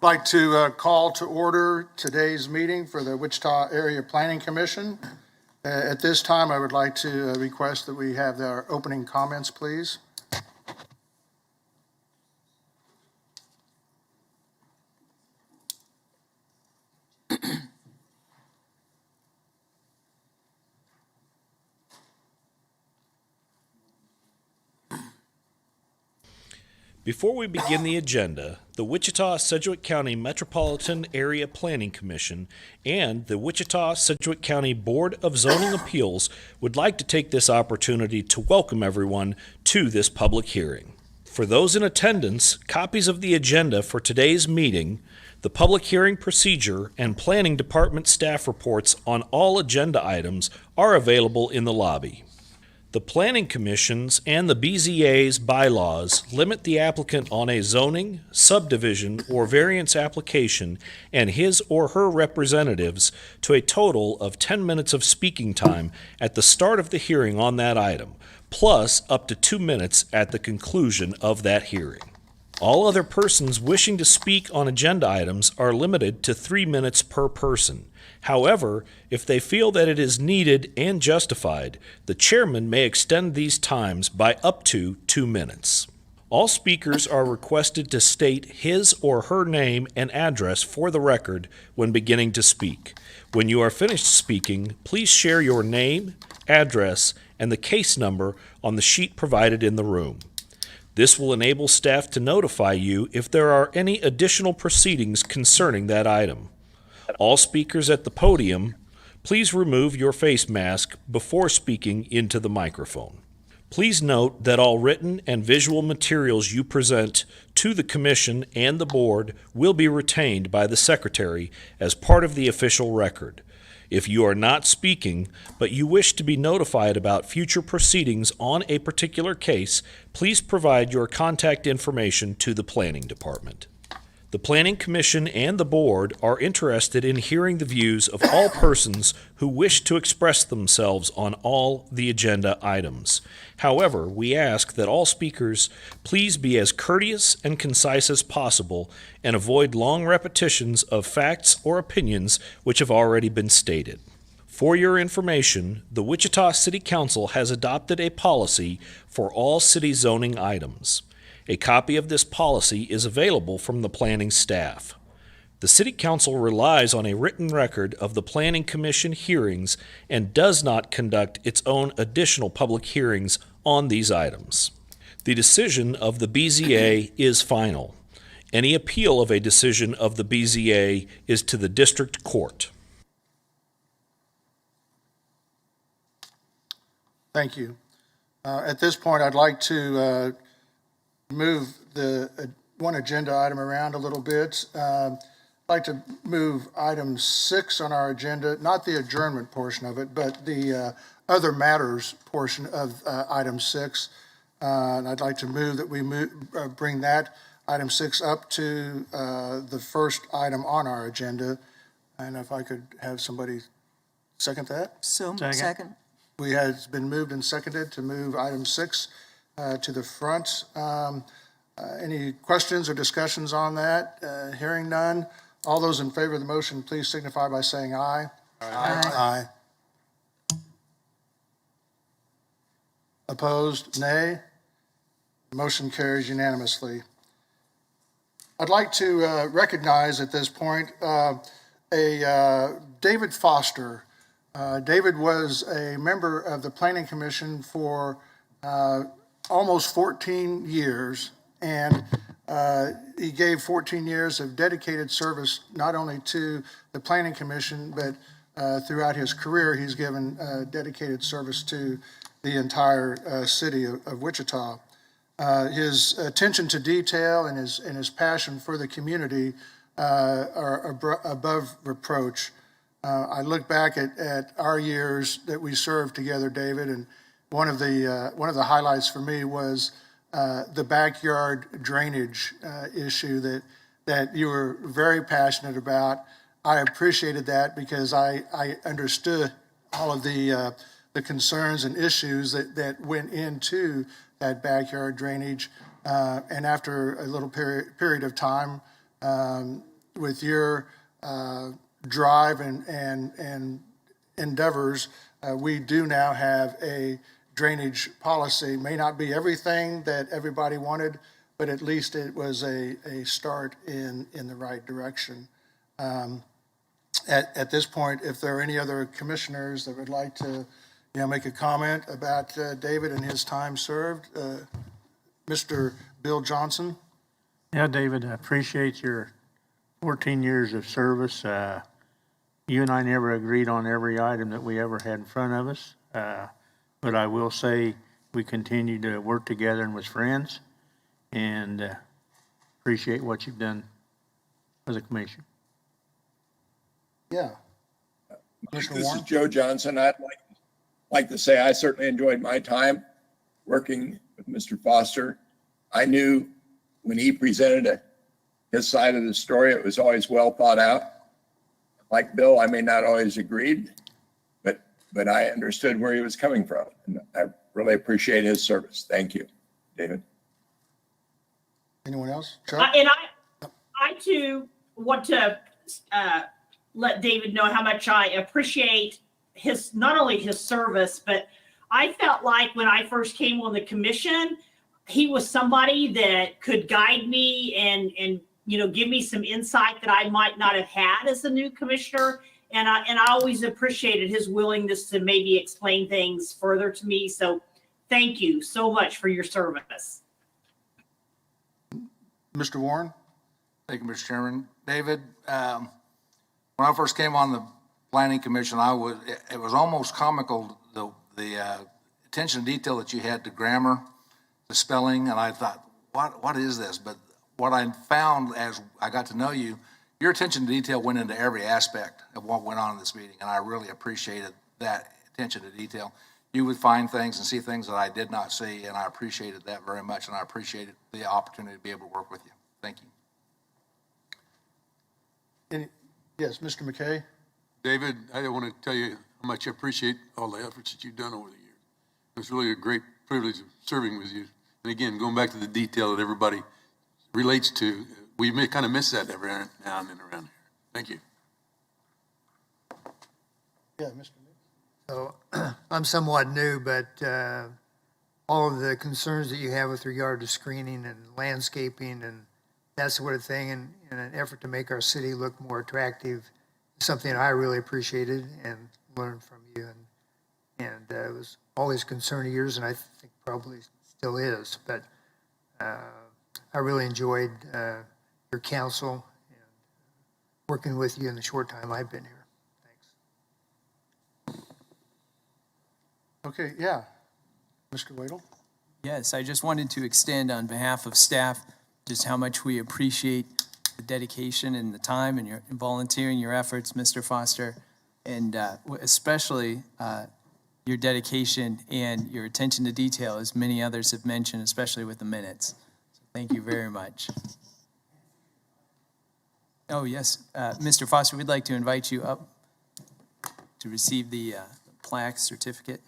I'd like to call to order today's meeting for the Wichita Area Planning Commission. At this time, I would like to request that we have our opening comments, please. Before we begin the agenda, the Wichita-Sedgwick County Metropolitan Area Planning Commission and the Wichita-Sedgwick County Board of Zoning Appeals would like to take this opportunity to welcome everyone to this public hearing. For those in attendance, copies of the agenda for today's meeting, the public hearing procedure, and Planning Department staff reports on all agenda items are available in the lobby. The Planning Commission's and the BZA's bylaws limit the applicant on a zoning, subdivision, or variance application and his or her representatives to a total of 10 minutes of speaking time at the start of the hearing on that item, plus up to 2 minutes at the conclusion of that hearing. All other persons wishing to speak on agenda items are limited to 3 minutes per person. However, if they feel that it is needed and justified, the chairman may extend these times by up to 2 minutes. All speakers are requested to state his or her name and address for the record when beginning to speak. When you are finished speaking, please share your name, address, and the case number on the sheet provided in the room. This will enable staff to notify you if there are any additional proceedings concerning that item. All speakers at the podium, please remove your face mask before speaking into the microphone. Please note that all written and visual materials you present to the Commission and the Board will be retained by the Secretary as part of the official record. If you are not speaking, but you wish to be notified about future proceedings on a particular case, please provide your contact information to the Planning Department. The Planning Commission and the Board are interested in hearing the views of all persons who wish to express themselves on all the agenda items. However, we ask that all speakers please be as courteous and concise as possible and avoid long repetitions of facts or opinions which have already been stated. For your information, the Wichita City Council has adopted a policy for all city zoning items. A copy of this policy is available from the planning staff. The City Council relies on a written record of the Planning Commission hearings and does not conduct its own additional public hearings on these items. The decision of the BZA is final. Any appeal of a decision of the BZA is to the district court. Thank you. At this point, I'd like to move the one agenda item around a little bit. I'd like to move item 6 on our agenda, not the adjournment portion of it, but the other matters portion of item 6. And I'd like to move that we bring that item 6 up to the first item on our agenda. And if I could have somebody second that? So, second. It's been moved and seconded to move item 6 to the front. Any questions or discussions on that? Hearing none. All those in favor of the motion, please signify by saying aye. Aye. Aye. Opposed, nay. The motion carries unanimously. I'd like to recognize at this point David Foster. David was a member of the Planning Commission for almost 14 years, and he gave 14 years of dedicated service not only to the Planning Commission, but throughout his career, he's given dedicated service to the entire city of Wichita. His attention to detail and his passion for the community are above reproach. I look back at our years that we served together, David, and one of the highlights for me was the backyard drainage issue that you were very passionate about. I appreciated that because I understood all of the concerns and issues that went into that backyard drainage. And after a little period of time, with your drive and endeavors, we do now have a drainage policy. May not be everything that everybody wanted, but at least it was a start in the right direction. At this point, if there are any other commissioners that would like to, make a comment about David and his time served, Mr. Bill Johnson. Yeah, David, I appreciate your 14 years of service. You and I never agreed on every item that we ever had in front of us. But I will say we continued to work together and was friends, and appreciate what you've done as a commissioner. Yeah. This Commissioner is Warren? Joe Johnson. I'd like to say I certainly enjoyed my time working with Mr. Foster. I knew when he presented his side of the story, it was always well thought out. Like Bill, I may not always agreed, but I understood where he was coming from. And I really appreciate his service. Thank you, David. Anyone else? Chuck? And I too want to let David know how much I appreciate not only his service, but I felt like when I first came on the commission, he was somebody that could guide me and give me some insight that I might not have had as a new commissioner. And I always appreciated his willingness to maybe explain things further to me. So thank you so much for your service. Mr. Warren? Thank you, Mr. Chairman. David, when I first came on the planning commission, it was almost comical, the attention to detail that you had to grammar, the spelling, and I thought, what is this? But what I found as I got to know you, your attention to detail went into every aspect of what went on in this meeting, and I really appreciated that attention to detail. You would find things and see things that I did not see, and I appreciated that very much, and I appreciated the opportunity to be able to work with you. Thank you. Yes, Mr. McKay? David, I want to tell you how much I appreciate all the efforts that you've done over the years. It's really a great privilege of serving with you. And again, going back to the detail that everybody relates to, we may kind of miss that every now and then around here. Thank you. Yeah, Mr. So I'm somewhat new, but all of the concerns that you have with regard to screening and landscaping and that sort of thing in an effort to make our city look more attractive is something I really appreciated and learned from you. And it was always a concern of yours, and I think probably still is. But I really enjoyed your counsel and working with you in the short time I've been here. Thanks. Okay, yeah. Mr. Wadle? Yes, I just wanted to extend on behalf of staff just how much we appreciate the dedication and the time and your volunteering your efforts, Mr. Foster, and especially your dedication and your attention to detail, as many others have mentioned, especially with the minutes. So thank you very much. Oh, yes, Mr. Foster, we'd like to invite you up to receive the plaque certificate.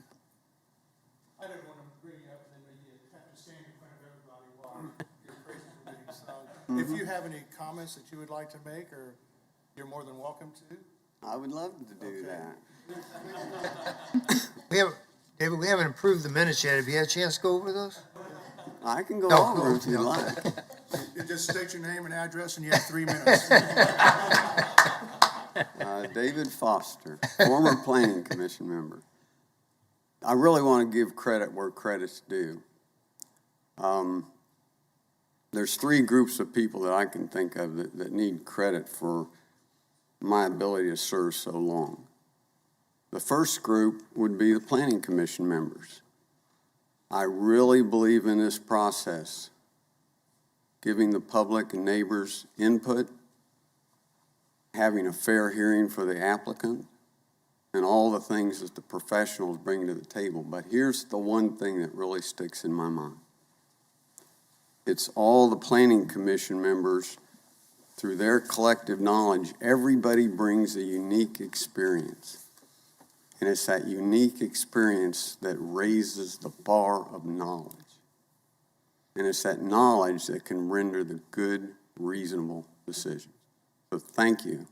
I didn't want to bring you up and then you have to stand in front of everybody while you're praising the meeting. So if you have any comments that you would like to make, or you're more than welcome to. I would love to do that. David, we haven't approved the minutes yet. Have you had a chance to go over those? I can go No, over if you no. like. You just state your name and address, and you have 3 minutes. David Foster, former planning commission member. I really want to give credit where credit's due. There's 3 groups of people that I can think of that need credit for my ability to serve so long. The first group would be the planning commission members. I really believe in this process, giving the public and neighbors input, having a fair hearing for the applicant, and all the things that the professionals bring to the table. But here's the one thing that really sticks in my mind. It's all the planning commission members, through their collective knowledge, everybody brings a unique experience. And it's that unique experience that raises the bar of knowledge. And it's that knowledge that can render the good, reasonable decisions. So thank you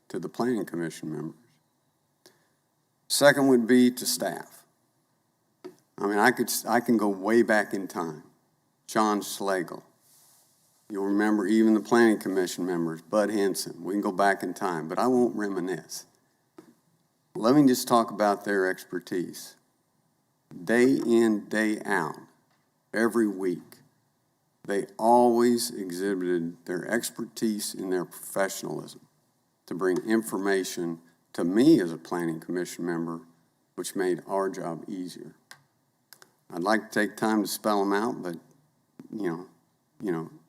to the Planning Commission members. Second would be to staff. I mean, I can go way back in time. John Schlegel. You'll remember even the Planning Commission members, Bud Henson. We can go back in time, but I won't reminisce. Let me just talk about their expertise. Day in, day out, every week, they always exhibited their expertise and their professionalism to bring information to me as a Planning Commission member, which made our job easier. I'd like to take time to spell them out, but,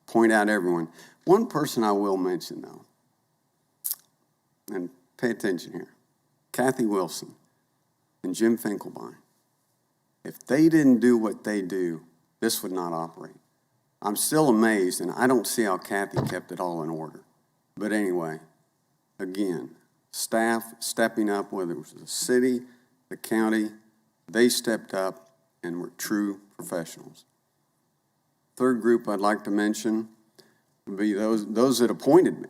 point out everyone. One person I will mention, though, and pay attention here, Kathy Wilson and Jim Finkelbein. If they didn't do what they do, this would not operate. I'm still amazed, and I don't see how Kathy kept it all in order. But anyway, again, staff stepping up, whether it was the city, the county, they stepped up and were true professionals. Third group I'd like to mention would be those that appointed me.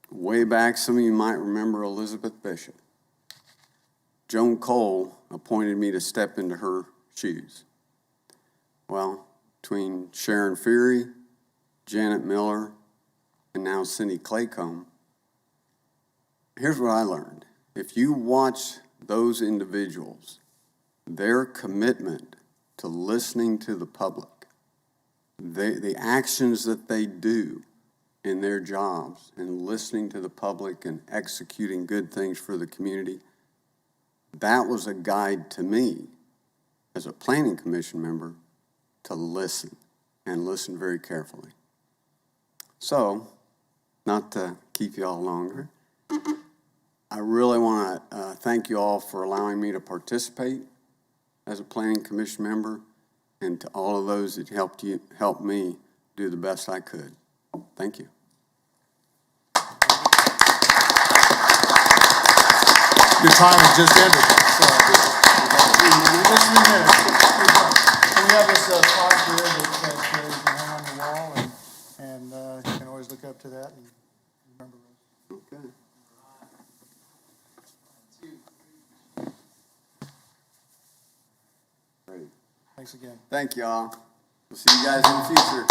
Way back, some of you might remember Elizabeth Bishop. Joan Cole appointed me to step into her shoes. Well, between Sharon Feary, Janet Miller, and now Cindy Claycomb, here's what I learned. If you watch those individuals, their commitment to listening to the public, the actions that they do in their jobs and listening to the public and executing good things for the community, that was a guide to me as a Planning Commission member to listen and listen very carefully. So, not to keep you all longer, I really want to thank you all for allowing me to participate as a Planning Commission member, and to all of those that helped me do the best I could. Thank you. Your time has just ended, so just 3 minutes. And we have this clock here that you can hang on the wall, and you can always look up to that and remember those. Okay. Great. Thanks again. Thank y'all. We'll see you guys in the future.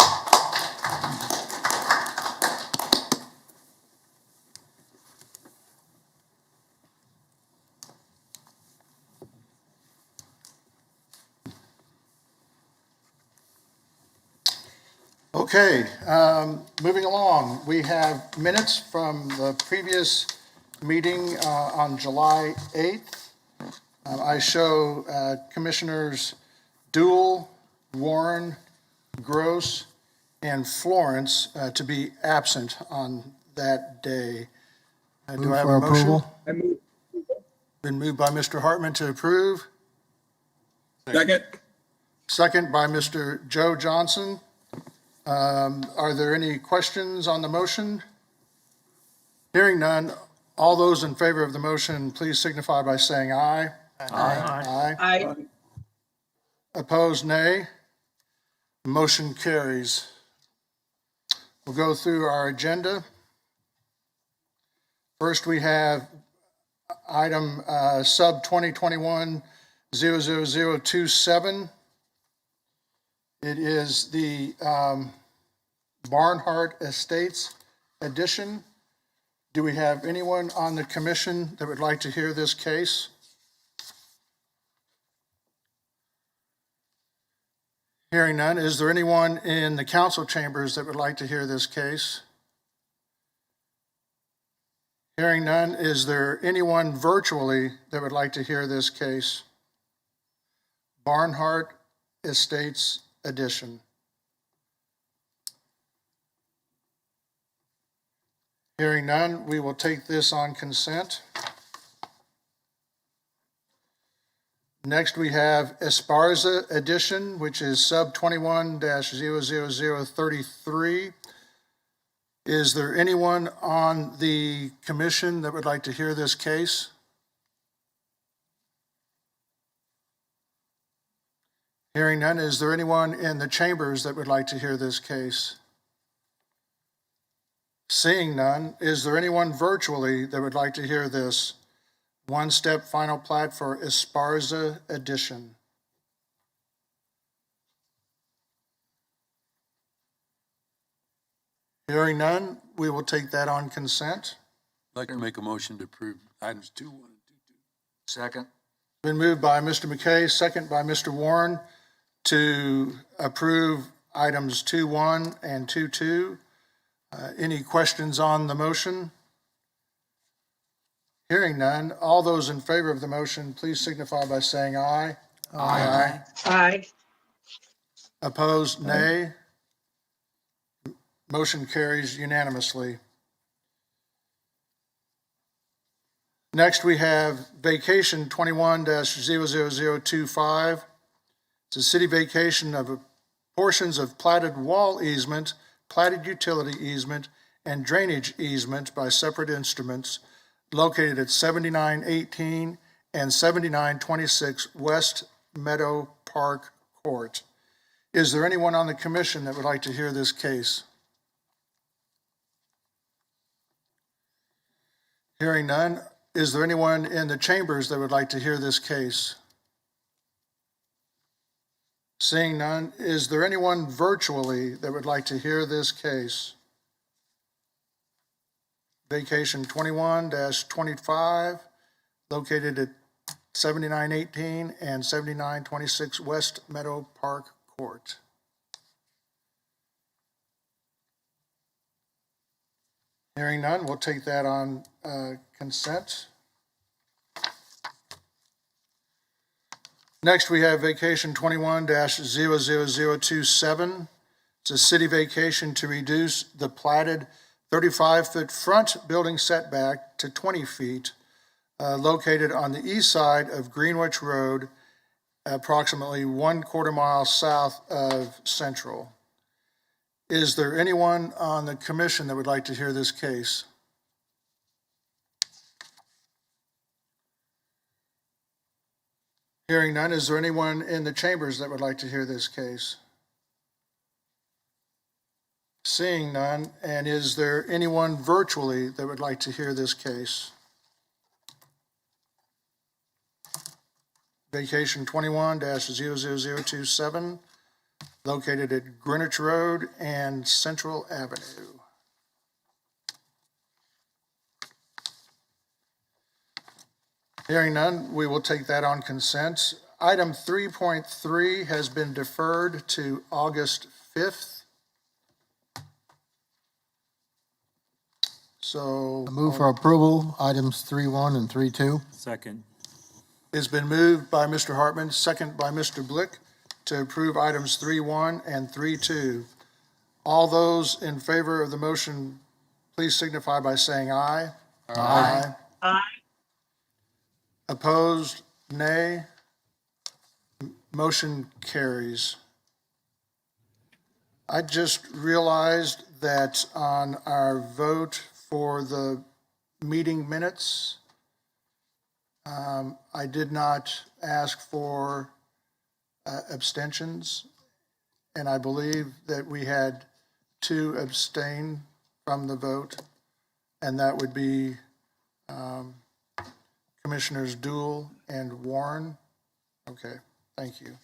Okay, moving along, we have minutes from the previous meeting on July 8th. I show Commissioners Dool, Warren, Gross, and Florence to be absent on that day. Do I have a motion? Been moved by Mr. Hartman to approve. Second. Second by Mr. Joe Johnson. Are there any questions on the motion? Hearing none, all those in favor of the motion, please signify by saying aye. Aye. I Opposed, nay. Motion carries. We'll go through our agenda. First, we have item sub 2021-00027. It is the Barnhart Estates addition. Do we have anyone on the commission that would like to hear this case? Hearing none, is there anyone in the council chambers that would like to hear this case? Hearing none, is there anyone virtually that would like to hear this case? Barnhart Estates addition. Hearing none, we will take this on consent. Next, we have Esparza addition, which is sub 21-00033. Is there anyone on the commission that would like to hear this case? Hearing none, is there anyone in the chambers that would like to hear this case? Seeing none, is there anyone virtually that would like to hear this one-step final plat for Esparza Edition? Hearing none, we will take that on consent. I'd like to make a motion to approve items 2.1 and 2.2. Second. Been moved by Mr. McKay, second by Mr. Warren, to approve items 2.1 and 2.2. Any questions on the motion? Hearing none, all those in favor of the motion, please signify by saying aye. Aye. Aye. Opposed, nay. Motion carries unanimously. Next, we have vacation 21-00025. It's a city vacation of portions of platted wall easement, platted utility easement, and drainage easement by separate instruments located at 7918 and 7926 West Meadow Park Court. Is there anyone on the commission that would like to hear this case? Hearing none, is there anyone in the chambers that would like to hear this case? Seeing none, is there anyone virtually that would like to hear this case? Vacation 21-25, located at 7918 and 7926 West Meadow Park Court. Hearing none, we'll take that on consent. Next, we have vacation 21-00027. It's a city vacation to reduce the platted 35-foot front building setback to 20 feet, located on the east side of Greenwich Road, approximately 1/4 mile south of Central. Is there anyone on the commission that would like to hear this case? Hearing none, is there anyone in the chambers that would like to hear this case? Seeing none, and is there anyone virtually that would like to hear this case? Vacation 21-00027, located at Greenwich Road and Central Avenue. Hearing none, we will take that on consent. Item 3.3 has been deferred to August 5th. So I move for approval, items 3.1 and 3.2. Second. It's been moved by Mr. Hartman, second by Mr. Blick, to approve items 3.1 and 3.2. All those in favor of the motion, please signify by saying aye. Aye. Aye. Opposed, nay. Motion carries. I just realized that on our vote for the meeting minutes, I did not ask for abstentions, and I believe that we had 2 abstain from the vote, and that would be Commissioners Dool and Warren. Okay, thank you.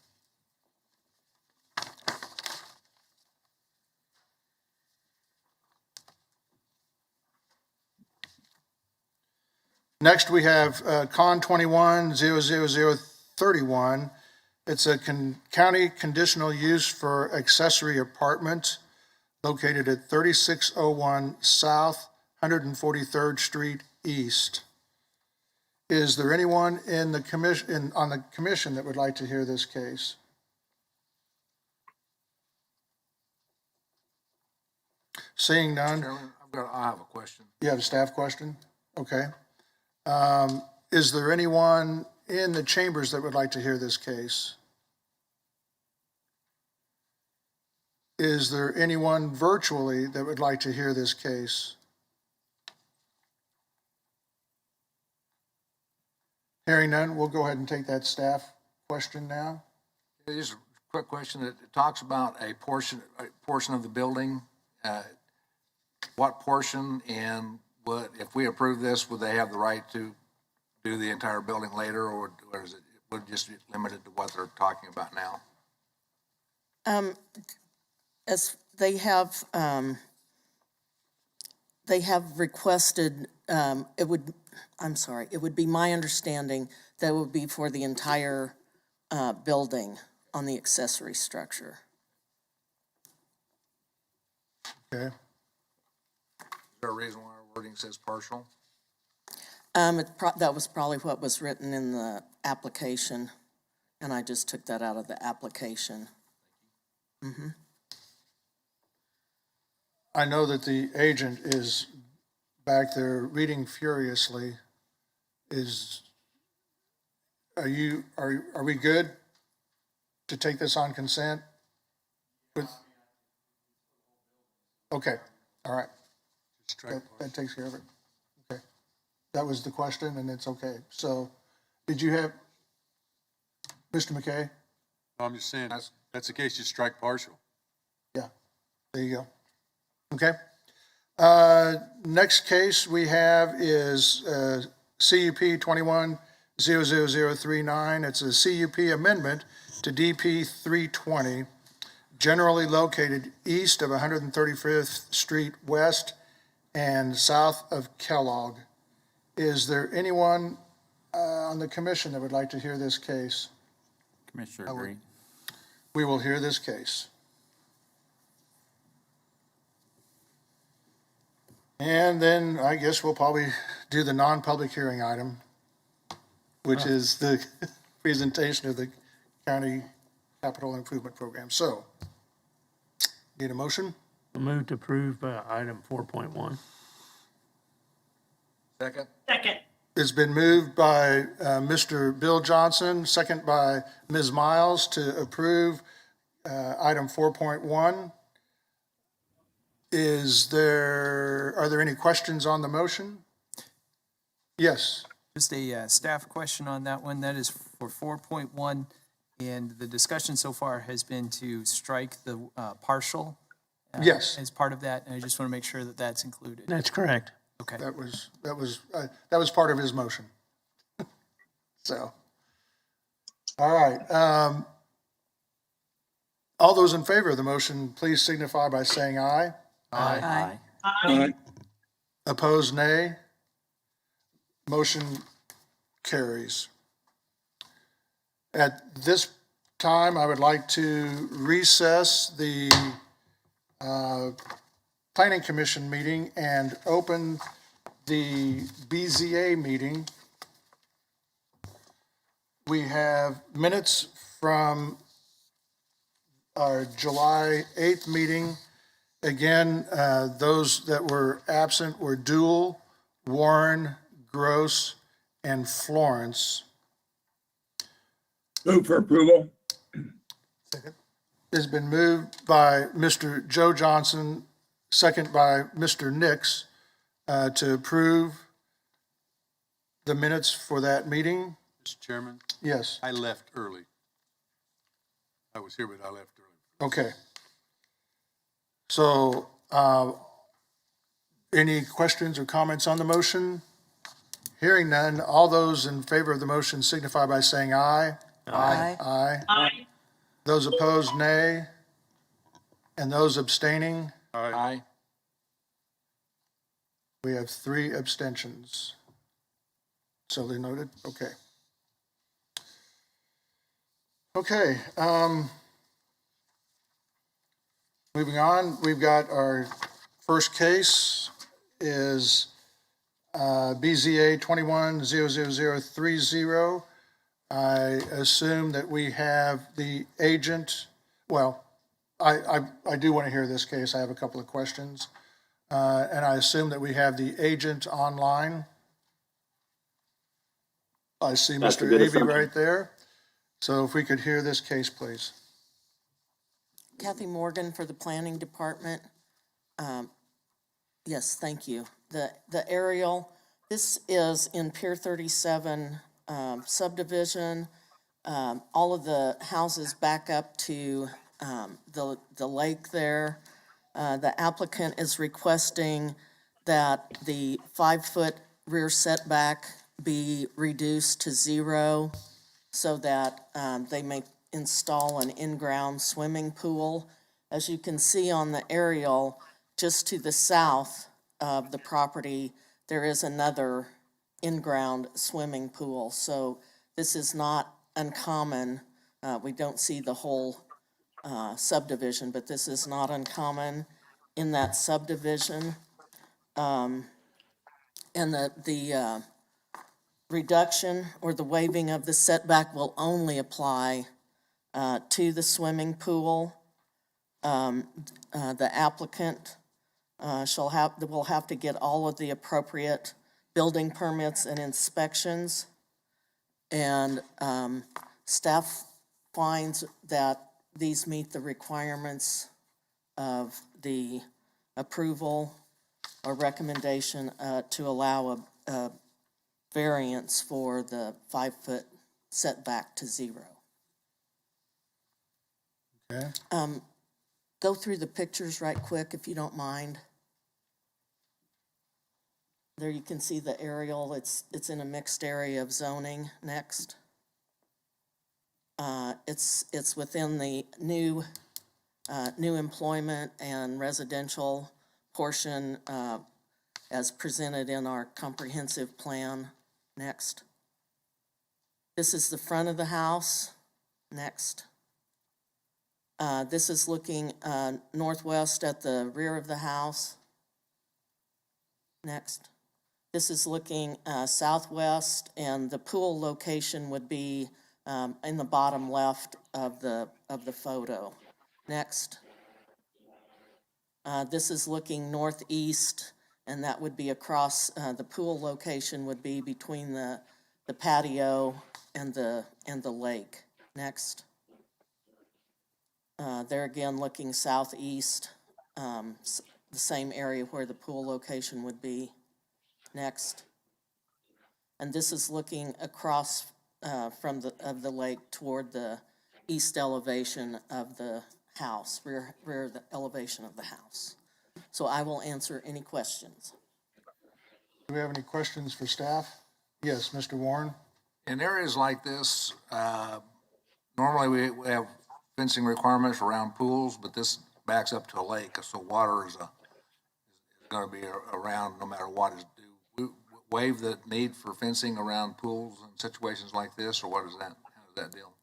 Next, we have Con 21-00031. It's a county conditional use for accessory apartment located at 3601 South 143rd Street East. Is there anyone in the commission, on the commission that would like to hear this case? Seeing none. Chairman, I have a question. You have a staff question? Okay. Is there anyone in the chambers that would like to hear this case? Is there anyone virtually that would like to hear this case? Hearing none, we'll go ahead and take that staff question now. Just a quick question. It talks about a portion of the building what portion, and what, if we approve this, would they have the right to do the entire building later, or is it, would it just be limited to what they're talking about now? As they have requested, it would be my understanding that it would be for the entire building on the accessory structure. Okay. Is there a reason why our wording says partial? That was probably what was written in the application, and I just took that out of the application. Mm-hmm. I know that the agent is back there reading furiously. Are we good to take this on consent? Okay, all right. That takes care of it. Okay. That was the question, and it's okay. So, did you have, Mr. McKay? I'm just saying, that's the case, just strike partial. Yeah, there you go. Okay. Next case we have is CUP 21-00039. It's a CUP amendment to DP 320, generally located east of 135th Street West and south of Kellogg. Is there anyone on the commission that would like to hear this case? Commissioner Green. We will hear this case. And then I guess we'll probably do the non-public hearing item, which is the presentation of the county capital improvement program. So, need a motion? I move to approve item 4.1. Second? Second. It's been moved by Mr. Bill Johnson, second by Ms. Miles to approve item 4.1. Are there any questions on the motion? Yes. Just a staff question on that one. That is for 4.1, and the discussion so far has been to strike the partial. Yes. As part of that, and I just want to make sure that that's included. That's correct. Okay. That was part of his motion. So, all right. All those in favor of the motion, please signify by saying aye. Aye. Aye. Opposed, nay. Motion carries. At this time, I would like to recess the Planning Commission meeting and open the BZA meeting. We have minutes from our July 8th meeting. Again, those that were absent were Duell, Warren, Gross, and Florence. Move for approval. It's been moved by Mr. Joe Johnson, second by Mr. Nix, to approve the minutes for that meeting. Mr. Chairman, Yes, I left early. I was here, but I left early. okay. So, any questions or comments on the motion? Hearing none, all those in favor of the motion signify by saying aye. Aye. Aye. Aye. Those opposed, nay. And those abstaining, Aye. we have 3 abstentions. So they noted, okay. Okay, moving on, we've got our first case is BZA 21-00030. I assume that we have the agent, well, I do want to hear this case. I have a couple of questions. And I assume that we have the agent online. I see Mr. Avey right there. So if we could hear this case, please. Kathy Morgan for the Planning Department. Yes, thank you. The aerial, this is in Pier 37 subdivision. All of the houses back up to the lake there. The applicant is requesting that the 5-foot rear setback be reduced to 0 so that they may install an in-ground swimming pool. As you can see on the aerial, just to the south of the property, there is another in-ground swimming pool. So this is not uncommon. We don't see the whole subdivision, but this is not uncommon in that subdivision. And the reduction or the waiving of the setback will only apply to the swimming pool. The applicant will have to get all of the appropriate building permits and inspections. And staff finds that these meet the requirements of the approval or recommendation to allow a variance for the 5-foot setback to 0. Okay. Go through the pictures right quick if you don't mind. There you can see the aerial. It's in a mixed area of zoning. Next. It's within the new employment and residential portion as presented in our comprehensive plan. Next. This is the front of the house. Next. This is looking northwest at the rear of the house. Next. This is looking southwest, and the pool location would be in the bottom left of the photo. Next. This is looking northeast, and that would be across, the pool location would be between the patio and the lake. Next. There again, looking southeast, the same area where the pool location would be. Next. And this is looking across from the lake toward the east elevation of the house, rear the elevation of the house. So I will answer any questions. Do we have any questions for staff? Yes, Mr. Warren? In areas like this, normally we have fencing requirements around pools, but this backs up to a lake, so water is going to be around no matter what is due. We waive the need for fencing around pools in situations like this, or what is that? How does that deal?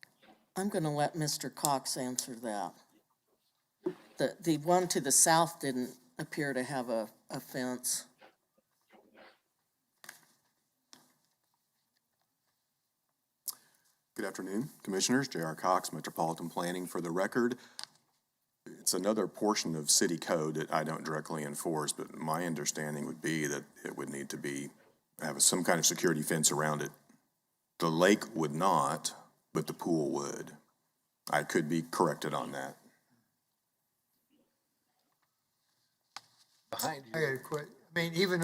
I'm going to let Mr. Cox answer that. The one to the south didn't appear to have a fence. Good afternoon, Commissioners. J.R. Cox, Metropolitan Planning. For the record, it's another portion of city code that I don't directly enforce, but my understanding would be that it would need to have some kind of security fence around it. The lake would not, but the pool would. I could be corrected on that. Behind I you. gotta quit. I mean, even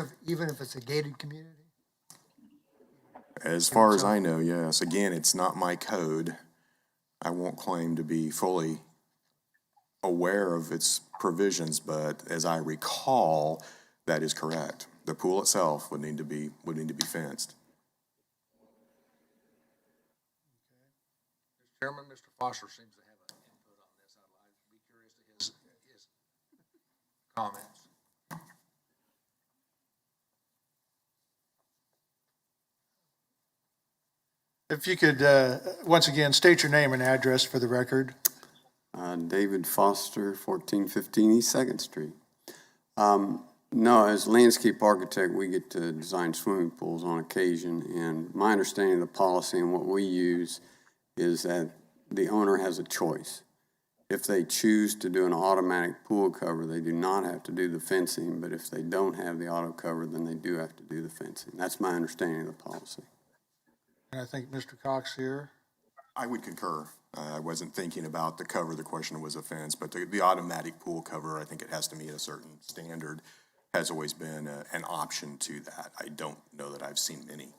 if it's a gated community? As far as I know, yes. Again, it's not my code. I won't claim to be fully aware of its provisions, but as I recall, that is correct. The pool itself would need to be fenced. Mr. Chairman, Mr. Foster seems to have an input on this. I'd be curious to his comments. If you could, once again, state your name and address for the record. David Foster, 1415 East 2nd Street. No, as landscape architect, we get to design swimming pools on occasion, and my understanding of the policy and what we use is that the owner has a choice. If they choose to do an automatic pool cover, they do not have to do the fencing, but if they don't have the auto cover, then they do have to do the fencing. That's my understanding of the policy. And I think Mr. Cox here. I would concur. I wasn't thinking about the cover. The question was a fence, but the automatic pool cover, I think it has to meet a certain standard, has always been an option to that. I don't know that I've seen many.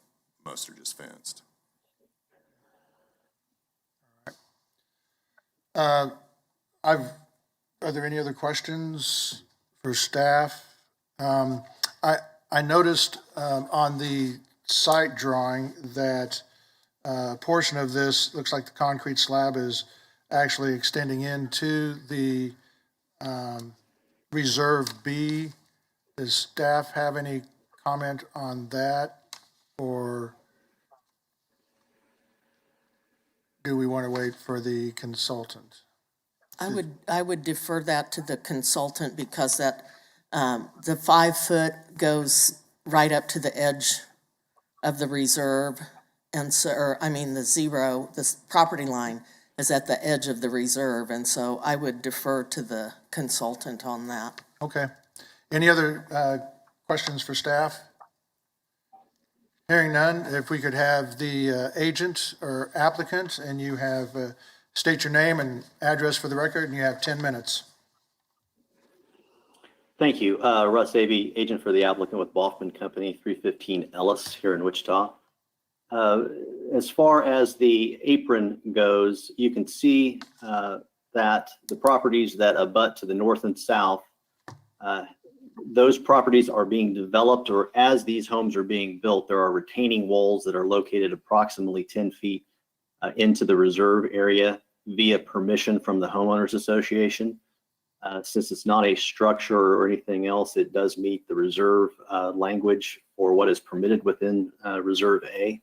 Most are just fenced. I've Are there any other questions for staff? I noticed on the site drawing that a portion of this looks like the concrete slab is actually extending into the Reserve B. Does staff have any comment on that? Or do we want to wait for the consultant? I would defer that to the consultant because that, the 5 foot goes right up to the edge of the reserve. And so, the zero, this property line is at the edge of the reserve. And so I would defer to the consultant on that. Okay. Any other questions for staff? Hearing none, if we could have the agent or applicant, and you have, state your name and address for the record, and you have 10 minutes. Thank you. Russ Avey, agent for the applicant with Baughman Company, 315 Ellis here in Wichita. As far as the apron goes, you can see that the properties that abut to the north and south, those properties are being developed, or as these homes are being built, there are retaining walls that are located approximately 10 feet into the reserve area via permission from the homeowners association. Since it's not a structure or anything else, it does meet the reserve language for what is permitted within Reserve A.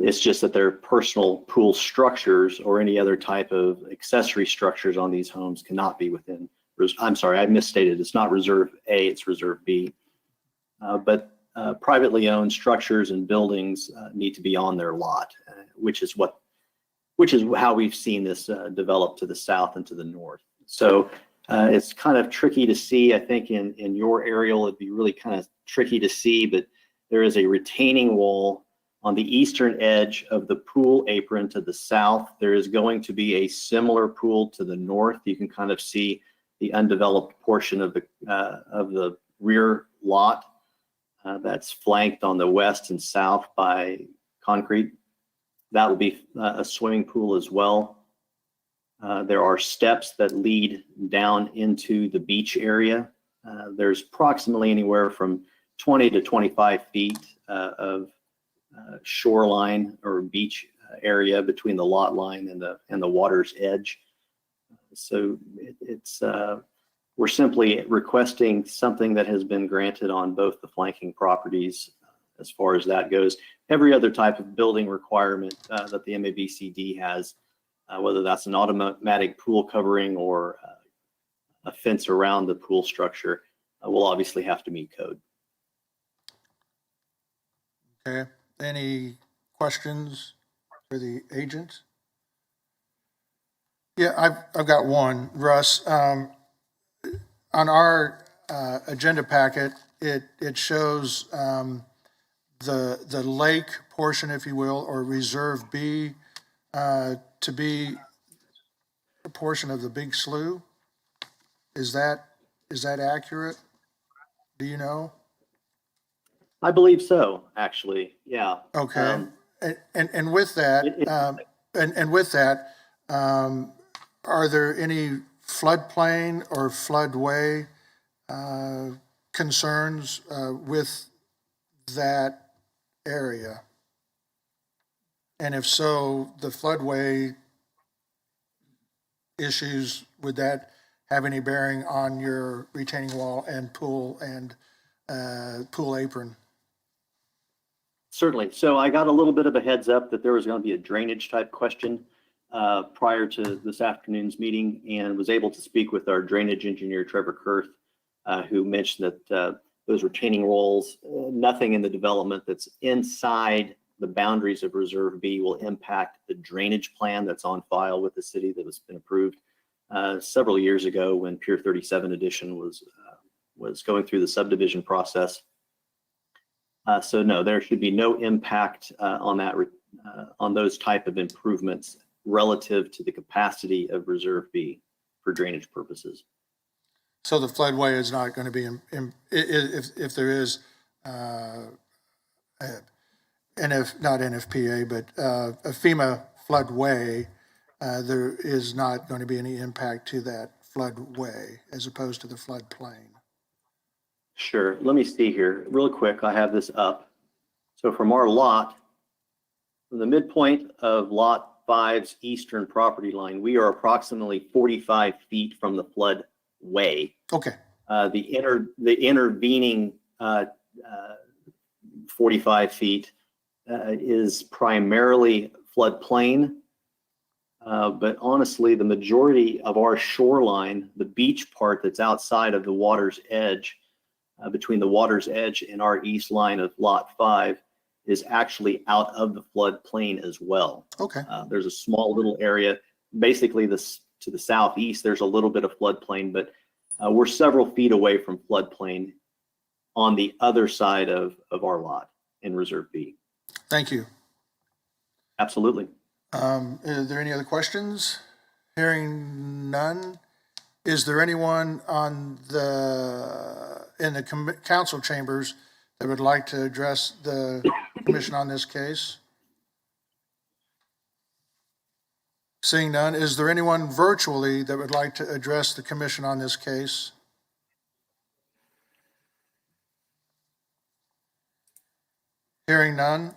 It's just that their personal pool structures or any other type of accessory structures on these homes cannot be within. I'm sorry, I misstated. It's not Reserve A, it's Reserve B. But privately owned structures and buildings need to be on their lot, which is how we've seen this develop to the south and to the north. So it's kind of tricky to see. I think in your aerial, it'd be really kind of tricky to see, but there is a retaining wall on the eastern edge of the pool apron to the south. There is going to be a similar pool to the north. You can kind of see the undeveloped portion of the rear lot that's flanked on the west and south by concrete. That will be a swimming pool as well. There are steps that lead down into the beach area. There's approximately anywhere from 20 to 25 feet of shoreline or beach area between the lot line and the water's edge. So we're simply requesting something that has been granted on both the flanking properties as far as that goes. Every other type of building requirement that the MAPC has, whether that's an automatic pool covering or a fence around the pool structure, will obviously have to meet code. Okay. Any questions for the agent? Yeah, I've got one, Russ. On our agenda packet, it shows the lake portion, if you will, or Reserve B, to be a portion of the big slough. Is that accurate? Do you know? I believe so, actually. Yeah. Okay. And with that, are there any floodplain or floodway concerns with that area? And if so, the floodway issues, would that have any bearing on your retaining wall and pool apron? Certainly. So I got a little bit of a heads up that there was going to be a drainage type question prior to this afternoon's meeting, and was able to speak with our drainage engineer, Trevor Kurth, who mentioned that those retaining walls, nothing in the development that's inside the boundaries of Reserve B will impact the drainage plan that's on file with the city that has been approved several years ago when Pier 37 Edition was going through the subdivision process. So no, there should be no impact on that on those type of improvements relative to the capacity of Reserve B for drainage purposes. So the floodway is not going to be, if there is, not NFPA, but a FEMA floodway, there is not going to be any impact to that floodway as opposed to the floodplain. Sure. Let me see here real quick. I have this up. So from our lot, from the midpoint of Lot 5's eastern property line, we are approximately 45 feet from the floodway. Okay, The intervening 45 feet is primarily floodplain. But honestly, the majority of our shoreline, the beach part that's outside of the water's edge, between the water's edge and our east line of Lot 5, is actually out of the floodplain as well. okay, There's a small little area, basically to the southeast, there's a little bit of floodplain, but we're several feet away from floodplain on the other side of our lot in Reserve B. thank you. Absolutely. Are there any other questions? Hearing none. Is there anyone in the council chambers that would like to address the commission on this case? Seeing none, is there anyone virtually that would like to address the commission on this case? Hearing none,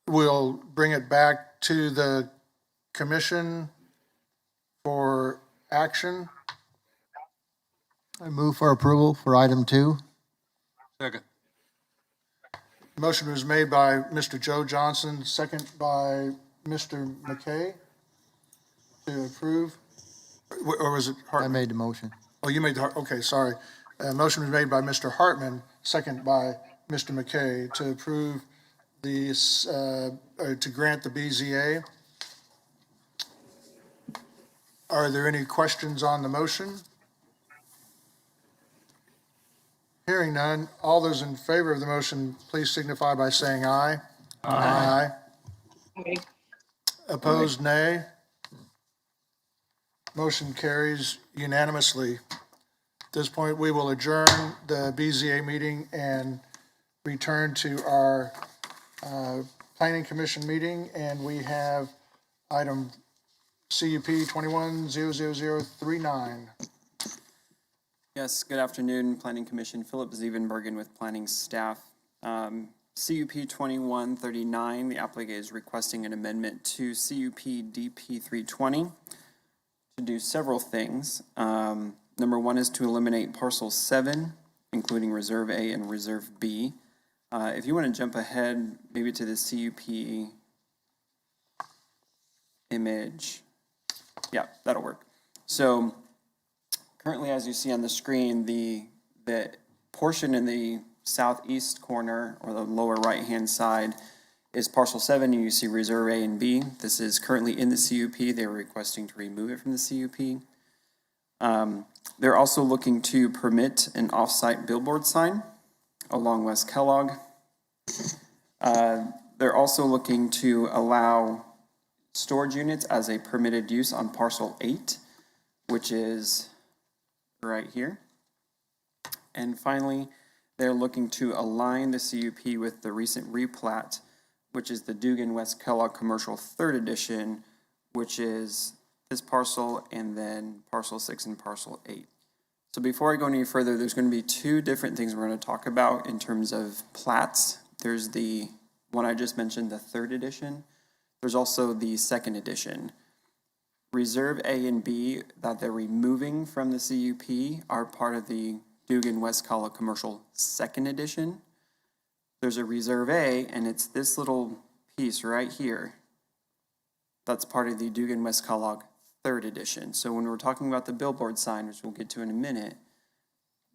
we'll bring it back to the commission for action. I move for approval for item 2. Second. Motion was made by Mr. Joe Johnson, second by Mr. McKay to approve. Or was it I Hartman? made the motion. Oh, you made the, okay, sorry. Motion was made by Mr. Hartman, second by Mr. McKay to approve these, to grant the BZA. Are there any questions on the motion? Hearing none, all those in favor of the motion, please signify by saying aye. Aye. Opposed, nay. Motion carries unanimously. At this point, we will adjourn the BZA meeting and return to our Planning Commission meeting, and we have item CUP 21-00039. Yes, good afternoon, Planning Commission. Philip Zevenbergen with planning staff. CUP 2139, the applicant is requesting an amendment to CUP DP 320 to do several things. Number one is to eliminate parcel 7, including Reserve A and Reserve B. If you want to jump ahead maybe to the CUP image, yeah, that'll work. So currently, as you see on the screen, the portion in the southeast corner or the lower right-hand side is parcel 7. You see Reserve A and B. This is currently in the CUP. They're requesting to remove it from the CUP. They're also looking to permit an off-site billboard sign along West Kellogg. They're also looking to allow storage units as a permitted use on parcel 8, which is right here. And finally, they're looking to align the CUP with the recent replat, which is the Dugan West Kellogg Commercial 3rd Edition, which is this parcel and then parcel 6 and parcel 8. So before I go any further, there's going to be 2 different things we're going to talk about in terms of plats. There's the one I just mentioned, the 3rd edition. There's also the 2nd edition. Reserve A and B that they're removing from the CUP are part of the Dugan West Kellogg Commercial 2nd edition. There's a Reserve A, and it's this little piece right here that's part of the Dugan West Kellogg 3rd edition. So when we're talking about the billboard sign, which we'll get to in a minute,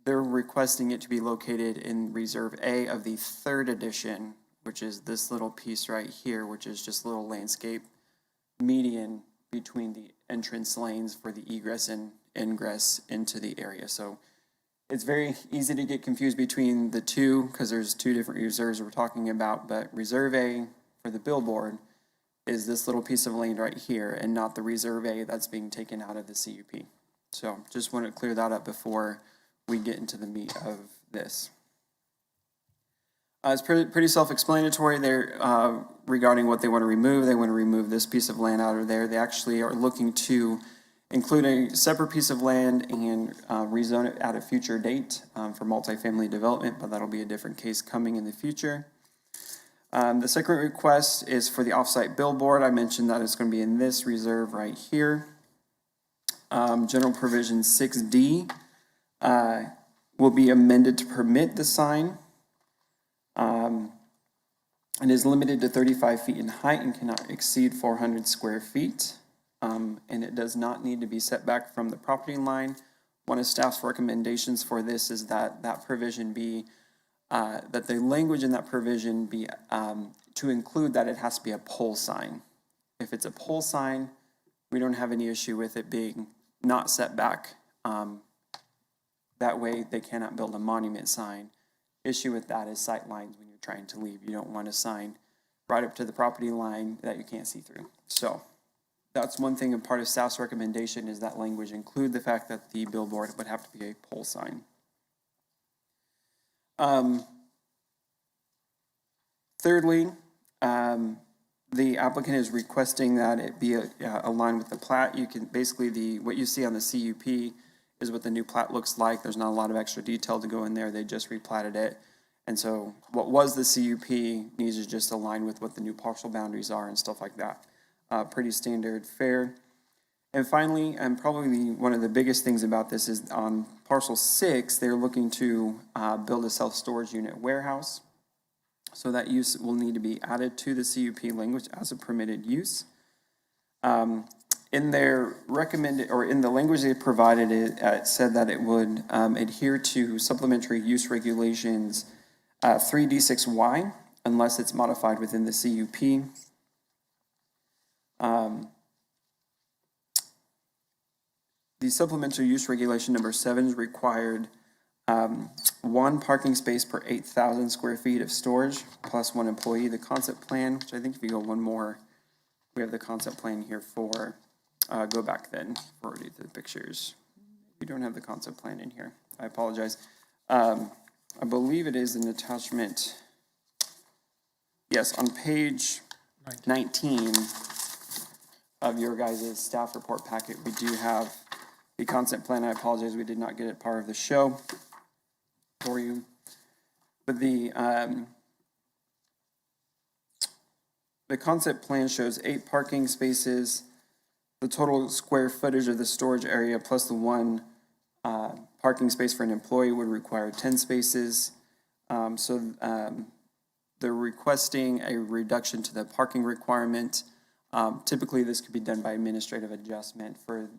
they're requesting it to be located in Reserve A of the 3rd edition, which is this little piece right here, which is just a little landscape median between the entrance lanes for the egress and ingress into the area. So it's very easy to get confused between the two because there's 2 different reserves we're talking about, but Reserve A for the billboard is this little piece of land right here and not the Reserve A that's being taken out of the CUP. So just want to clear that up before we get into the meat of this. It's pretty self-explanatory there regarding what they want to remove. They want to remove this piece of land out of there. They actually are looking to include a separate piece of land and rezone it at a future date for multifamily development, but that'll be a different case coming in the future. The second request is for the offsite billboard. I mentioned that it's going to be in this reserve right here. General provision 6D will be amended to permit the sign. It is limited to 35 feet in height and cannot exceed 400 square feet. And it does not need to be set back from the property line. One of staff's recommendations for this is that that provision be, that the language in that provision be to include that it has to be a pole sign. If it's a pole sign, we don't have any issue with it being not set back. That way they cannot build a monument sign. Issue with that is sight lines when you're trying to leave. You don't want a sign right up to the property line that you can't see through. So that's one thing, and part of staff's recommendation is that language include the fact that the billboard would have to be a pole sign. Thirdly, the applicant is requesting that it be aligned with the plat. You can basically, what you see on the CUP is what the new plat looks like. There's not a lot of extra detail to go in there. They just replatted it. And so what was the CUP needs to just align with what the new parcel boundaries are and stuff like that. Pretty standard fare. And finally, and probably one of the biggest things about this is on parcel 6, they're looking to build a self-storage unit warehouse. So that use will need to be added to the CUP language as a permitted use. In their recommended, or in the language they provided, it said that it would adhere to supplementary use regulations 3D6Y unless it's modified within the CUP. The supplementary use regulation number 7 is required 1 parking space per 8,000 square feet of storage plus 1 employee. The concept plan, which I think if you go one more, we have the concept plan here for, go back then for the pictures. We don't have the concept plan in here. I apologize. I believe it is an attachment. Yes, on page 19 of your guys' staff report packet, we do have the concept plan. I apologize, we did not get it part of the show for you. But the concept plan shows 8 parking spaces. The total square footage of the storage area plus the 1 parking space for an employee would require 10 spaces. They're requesting a reduction to the parking requirement. Typically, this could be done by administrative adjustment for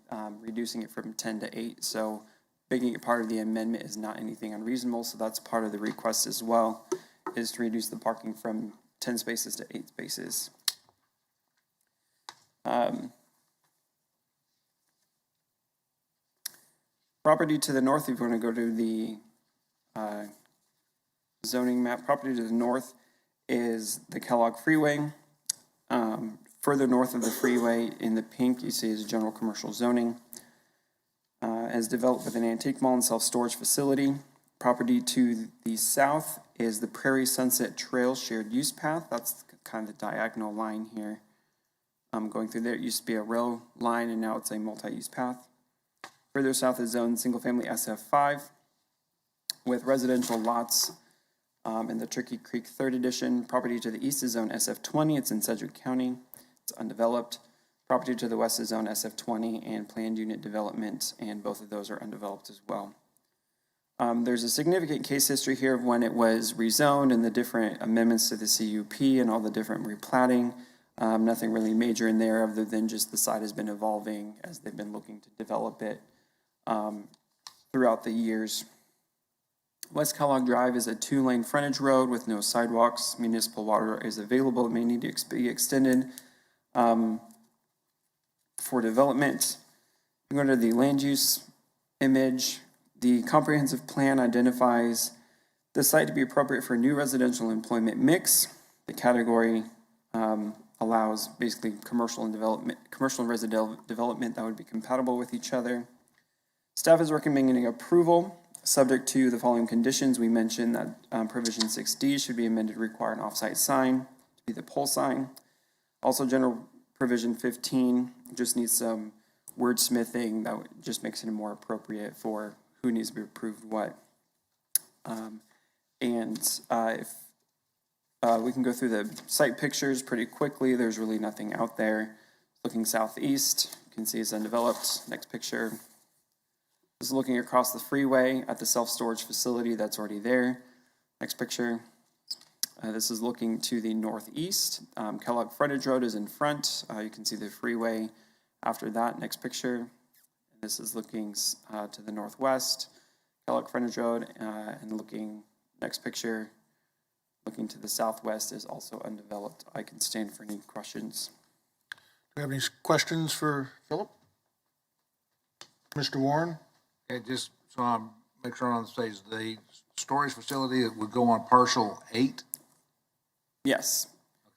reducing it from 10 to 8. So making it part of the amendment is not anything unreasonable. So that's part of the request as well, is to reduce the parking from 10 spaces to 8 spaces. Property to the north, if you want to go to the zoning map, property to the north is the Kellogg Freeway. Further north of the freeway in the pink you see is general commercial zoning. As developed with an antique mall and self-storage facility. Property to the south is the Prairie Sunset Trail shared use path. That's kind of the diagonal line here. Going through there, it used to be a rail line and now it's a multi-use path. Further south is zoned single-family SF5 with residential lots in the Turkey Creek 3rd Edition. Property to the east is zoned SF20. It's in Sedgwick County. It's undeveloped. Property to the west is zoned SF20 and planned unit development, and both of those are undeveloped as well. There's a significant case history here of when it was rezoned and the different amendments to the CUP and all the different replatting. Nothing really major in there other than just the site has been evolving as they've been looking to develop it throughout the years. West Kellogg Drive is a 2-lane frontage road with no sidewalks. Municipal water is available. It may need to be extended for development. You go to the land use image. The comprehensive plan identifies the site to be appropriate for new residential employment mix. The category allows basically commercial and residential development that would be compatible with each other. Staff is recommending approval Subject to the following conditions, we mentioned that provision 6D should be amended to require an off-site sign to be the pole sign. Also, general provision 15 just needs some wordsmithing that just makes it more appropriate for who needs to be approved what. If we can go through the site pictures pretty quickly, there's really nothing out there. Looking southeast, you can see it's undeveloped. Next picture. This is looking across the freeway at the self-storage facility that's already there. Next picture. This is looking to the northeast. Kellogg Frontage Road is in front. You can see the freeway after that. Next picture. This is looking to the northwest. Kellogg Frontage Road, and looking, next picture, looking to the southwest is also undeveloped. I can stand for any questions. Do you have any questions for Philip? Mr. Warren? Okay, just so I'm make sure I'm on the stage, the storage facility that would go on parcel 8? Yes.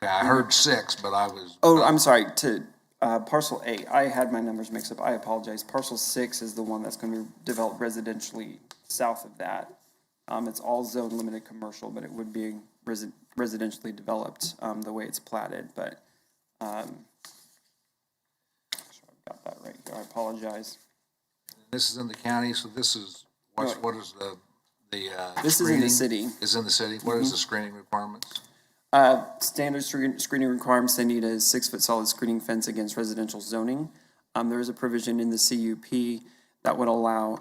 Okay, I heard 6, but I was. Oh, I'm sorry, to parcel 8. I had my numbers mixed up. I apologize. Parcel 6 is the one that's going to be developed residentially south of that. It's all zone limited commercial, but it would be residentially developed the way it's platted. But sure I've got that right here. I apologize. This is in the county, so this is, what is the This is in the city. Is in the city. What is the screening requirements? Standard screening requirements, they need a 6-foot solid screening fence against residential zoning. There is a provision in the CUP that would allow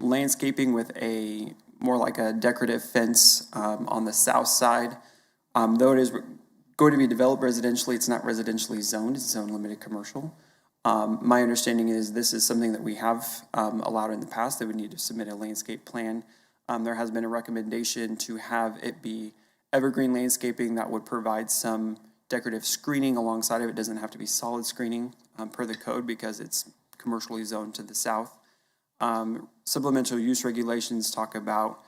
landscaping with a more like a decorative fence on the south side. Though it is going to be developed residentially, it's not residentially zoned, it's zone limited commercial. My understanding is this is something that we have allowed in the past. They would need to submit a landscape plan. There has been a recommendation to have it be evergreen landscaping that would provide some decorative screening alongside of it. It doesn't have to be solid screening per the code because it's commercially zoned to the south. Supplemental use regulations talk about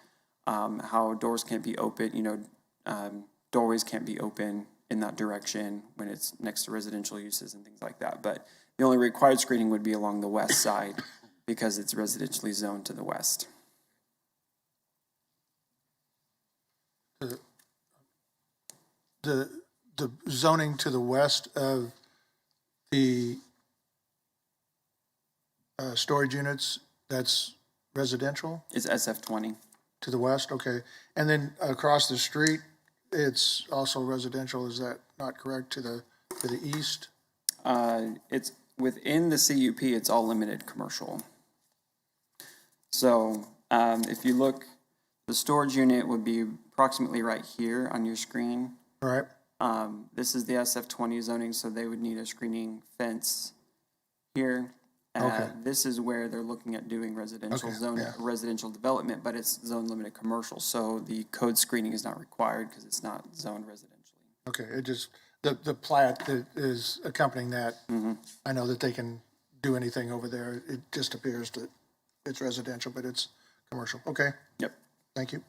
how doors can't be open, doorways can't be open in that direction when it's next to residential uses and things like that. But the only required screening would be along the west side because it's residentially zoned to the west. The zoning to the west of the storage units, that's residential? It's SF20. To the west, okay. And then across the street, it's also residential, is that not correct, to the east? It's within the CUP, it's all limited commercial. So if you look, the storage unit would be approximately right here on your screen. All right. This is the SF20 zoning, so they would need a screening fence here. Okay. This is where they're looking at doing residential zoning, yeah. residential development, but it's zone limited commercial. So the code screening is not required because it's not zoned residentially. Okay, it just, the plat that is accompanying that, I know that they can do anything over there. It just appears that it's residential, but it's commercial. Okay. Yep. Thank you.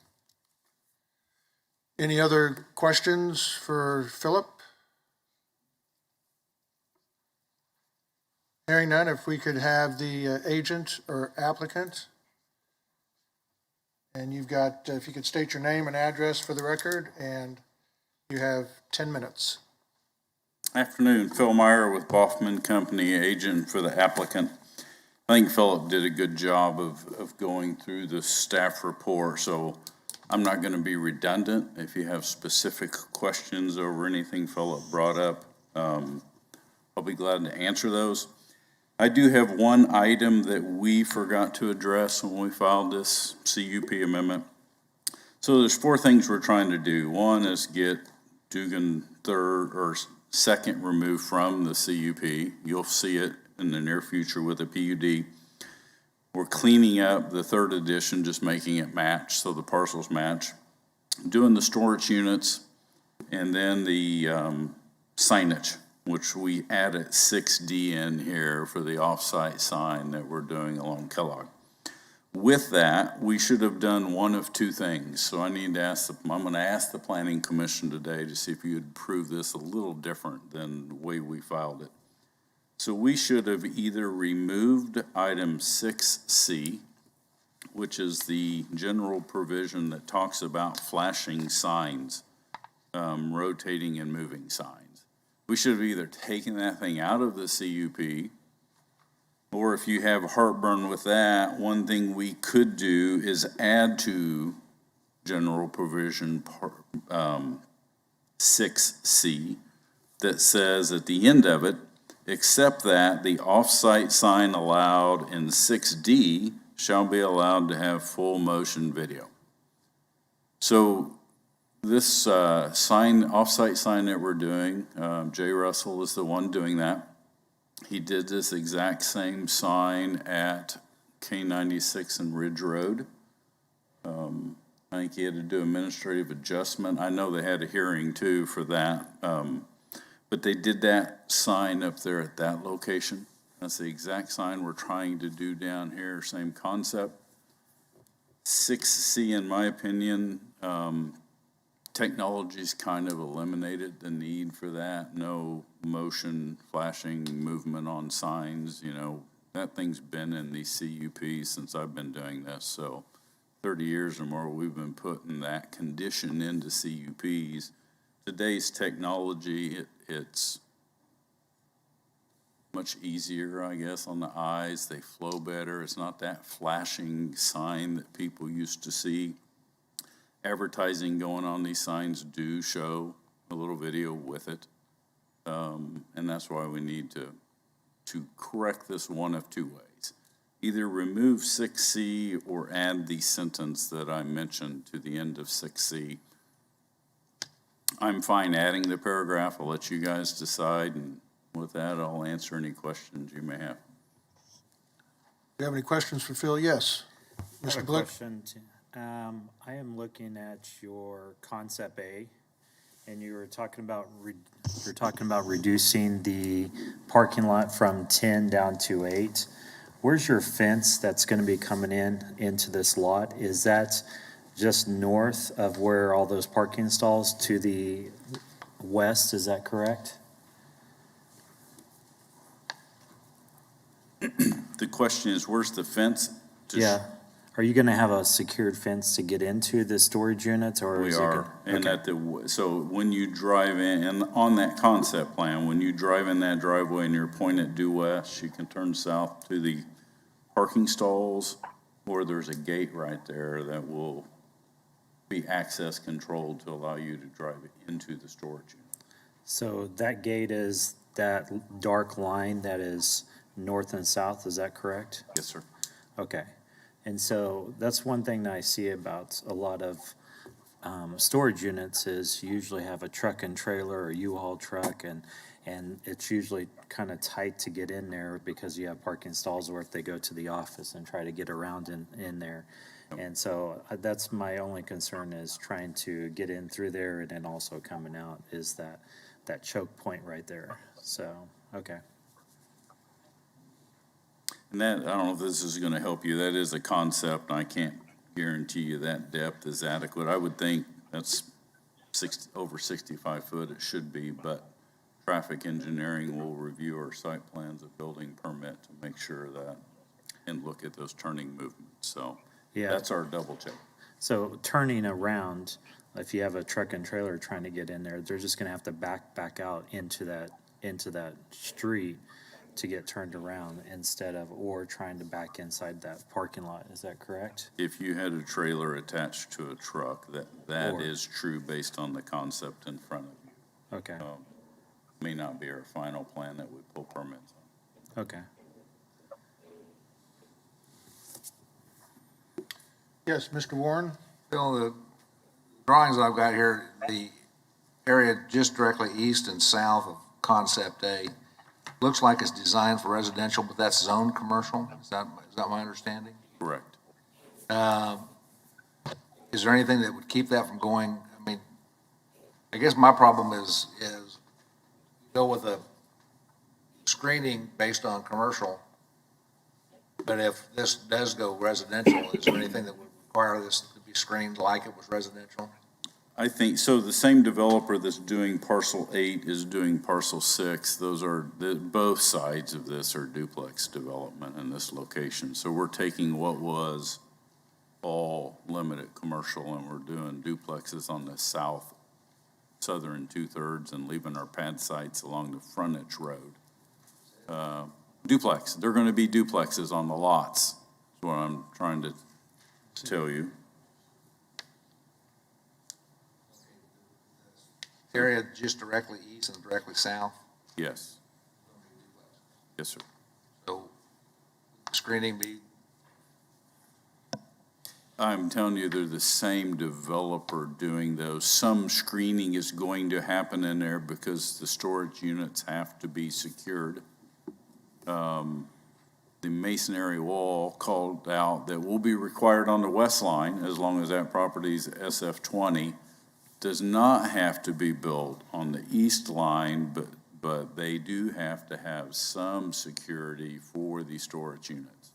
Any other questions for Philip? Hearing none, if we could have the agent or applicant. And you've got, if you could state your name and address for the record, and you have 10 minutes. Afternoon, Phil Meyer with Boffman Company, agent for the applicant. I think Philip did a good job of going through the staff report, so I'm not going to be redundant. If you have specific questions over anything Philip brought up, I'll be glad to answer those. I do have one item that we forgot to address when we filed this CUP amendment. So there's 4 things we're trying to do. One is get Dugan third or second removed from the CUP. You'll see it in the near future with the PUD. We're cleaning up the 3rd edition, just making it match so the parcels match. Doing the storage units and then the signage, which we added 6D in here for the off-site sign that we're doing along Kellogg. With that, we should have done one of 2 things. So I need to ask, I'm going to ask the Planning Commission today to see if you would approve this a little different than the way we filed it. So we should have either removed item 6C which is the general provision that talks about flashing signs, rotating and moving signs. We should have either taken that thing out of the CUP, or if you have heartburn with that, one thing we could do is add to general provision 6C that says at the end of it, except that the off-site sign allowed in 6D shall be allowed to have full motion video. So this off-site sign that we're doing, Jay Russell is the one doing that. He did this exact same sign at K96 and Ridge Road. I think he had to do administrative adjustment. I know they had a hearing too for that. But they did that sign up there at that location. That's the exact sign we're trying to do down here, same concept. 6C, in my opinion, technology's kind of eliminated the need for that. No motion, flashing, movement on signs, you know, that thing's been in the CUP since I've been doing this. So 30 years or more, we've been putting that condition into CUPs. Today's technology, it's much easier, I guess, on the eyes. They flow better. It's not that flashing sign that people used to see. Advertising going on these signs do show a little video with it. And that's why we need to correct this one of two ways. Either remove 6C or add the sentence that I mentioned to the end of 6C. I'm fine adding the paragraph. I'll let you guys decide, and with that, I'll answer any questions you may have. Do you have any questions for Phil? Yes. I have Mr. a Blick? question. I am looking at your concept A, and you were talking about reducing the parking lot from 10 down to 8. Where's your fence that's going to be coming into this lot? Is that just north of where all those parking stalls to the west? Is that correct? The question is, where's the fence? Yeah. Are you going to have a secured fence to get into the storage units, or We is it are, and okay. so when you drive in, and on that concept plan, when you drive in that driveway and you're pointed due west, you can turn south to the parking stalls, or there's a gate right there that will be access controlled to allow you to drive into the storage unit. So that gate is that dark line that is north and south, is that correct? Yes, sir. Okay. And so that's one thing that I see about a lot of storage units is you usually have a truck and trailer or U-Haul truck, and it's usually kind of tight to get in there because you have parking stalls, or if they go to the office and try to get around in there. And so that's my only concern, is trying to get in through there, and then also coming out is that choke point right there. So, okay. And that, I don't know if this is gonna help you, that is a concept, and I can't guarantee you that depth is adequate. I would think that's over 65 foot, it should be, but traffic engineering will review our site plans of building permit to make sure that, and look at those turning movements, so. Yeah. That's our double check. So turning around, if you have a truck and trailer trying to get in there, they're just gonna have to back out into that street to get turned around instead of, or trying to back inside that parking lot. Is that correct? If you had a trailer attached to a truck, that Or- is true based on the concept in front of you. Okay, May not be our final plan that we pull permits on. okay. Yes, Mr. Warren? Bill, the drawings I've got here, the area just directly east and south of Concept A, looks like it's designed for residential, but that's zoned commercial. Is that my understanding? Correct. Is there anything that would keep that from going? I mean, I guess my problem is go with a screening based on commercial, but if this does go residential, is there anything that would require this to be screened like it was residential? I think, so the same developer that's doing parcel 8 is doing parcel 6. Those are, both sides of this are duplex development in this location. So we're taking what was all limited commercial, and we're doing duplexes on the southern 2/3 and leaving our pad sites along the frontage road. Duplex, they're gonna be duplexes on the lots, is what I'm trying to tell you. Area just directly east and directly south, Yes. Yes, sir. so screening be, I'm telling you, they're the same developer doing those. Some screening is going to happen in there because the storage units have to be secured. The masonry wall called out that will be required on the west line, as long as that property's SF20, does not have to be built on the east line, but they do have to have some security for the storage units.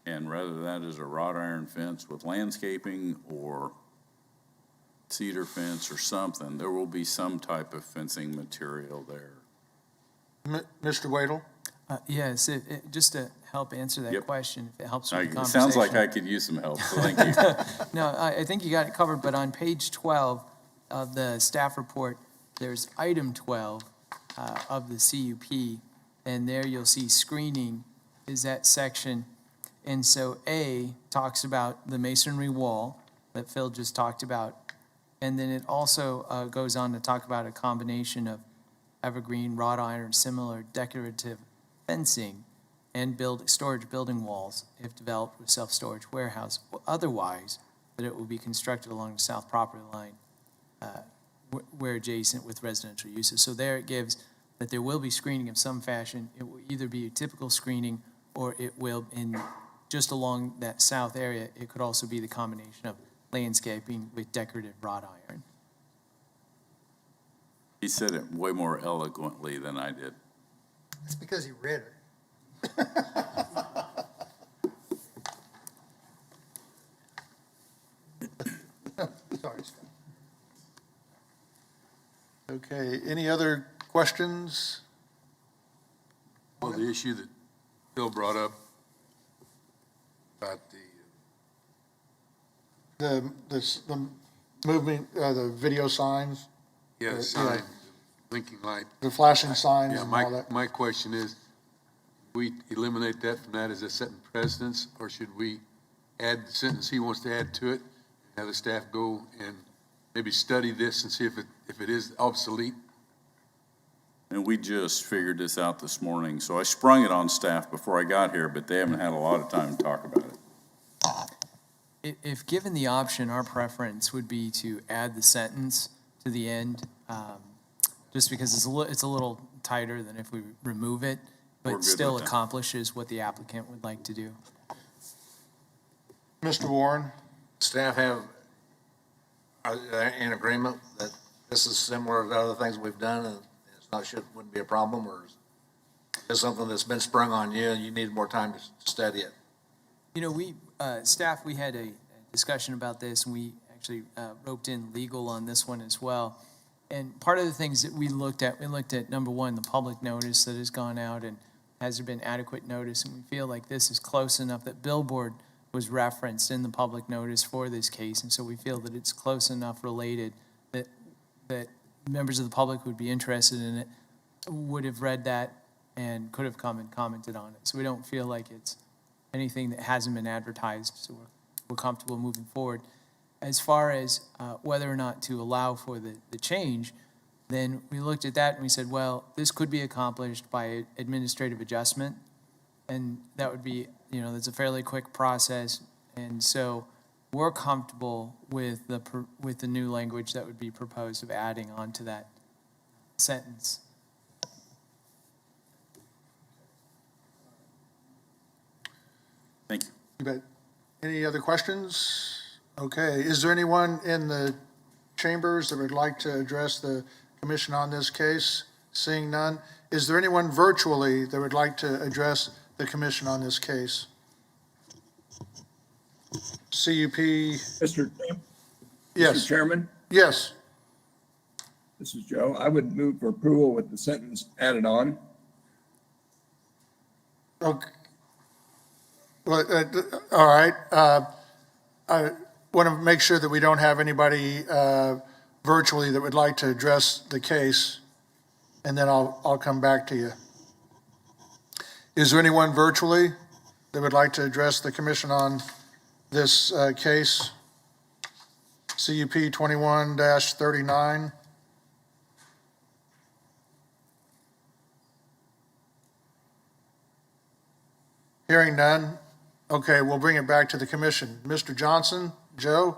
And whether that is a wrought iron fence with landscaping or cedar fence or something, there will be some type of fencing material there. Mr. Wadle? Yes, just to help answer that Yep. question, if it helps with the It conversation. sounds like I could use some help, so thank you. No, I think you got it covered, but on page 12 of the staff report, there's item 12 of the CUP, and there you'll see screening is that section. And so A talks about the masonry wall that Phil just talked about, and then it also goes on to talk about a combination of evergreen, wrought iron, similar decorative fencing, and storage building walls if developed with self-storage warehouse. Otherwise, that it will be constructed along the south property line where adjacent with residential uses. So there it gives that there will be screening of some fashion. It will either be a typical screening, or it will, in just along that south area, it could also be the combination of landscaping with decorative wrought iron. He said it way more eloquently than I did. It's because he read it. Sorry, Scott. Okay, any other questions? Well, the issue that Phil brought up about The movement, the video signs, the sign, blinking light. the flashing signs Yeah, and all that? my question is, we eliminate that from that as a setting precedence, or should we add the sentence he wants to add to it? Have the staff go and maybe study this and see if it is obsolete? And we just figured this out this morning, so I sprung it on staff before I got here, but they haven't had a lot of time to talk about it. If given the option, our preference would be to add the sentence to the end, just because it's a little tighter than if we remove it, We're but good still with that. accomplishes what the applicant would like to do. Mr. Warren? staff are they in agreement that this is similar to other things we've done and wouldn't be a problem, or is this something that's been sprung on you and you need more time to study it? You know, staff, we had a discussion about this, and we actually roped in legal on this one as well. And part of the things that we looked at, number one, the public notice that has gone out, and has there been adequate notice? And we feel like this is close enough that billboard was referenced in the public notice for this case, and so we feel that it's close enough related that members of the public who would be interested in it would have read that and could have come and commented on it. So we don't feel like it's anything that hasn't been advertised, so we're comfortable moving forward. As far as whether or not to allow for the change, then we looked at that and we said, well, this could be accomplished by administrative adjustment, and that would be, that's a fairly quick process, and so we're comfortable with the new language that would be proposed of adding on to that sentence. Thank you. You bet. Any other questions? Okay, is there anyone in the chambers that would like to address the commission on this case? Seeing none. Is there anyone virtually that would like to address the commission on this case? CUP? Yes. Mr. Chairman, Yes. this is Joe. I would move for approval with the sentence added on. Okay. Well, all right. I want to make sure that we don't have anybody virtually that would like to address the case, and then I'll come back to you. Is there anyone virtually that would like to address the commission on this case? CUP 21-39? Hearing none. Okay, we'll bring it back to the commission. Mr. Johnson, Joe?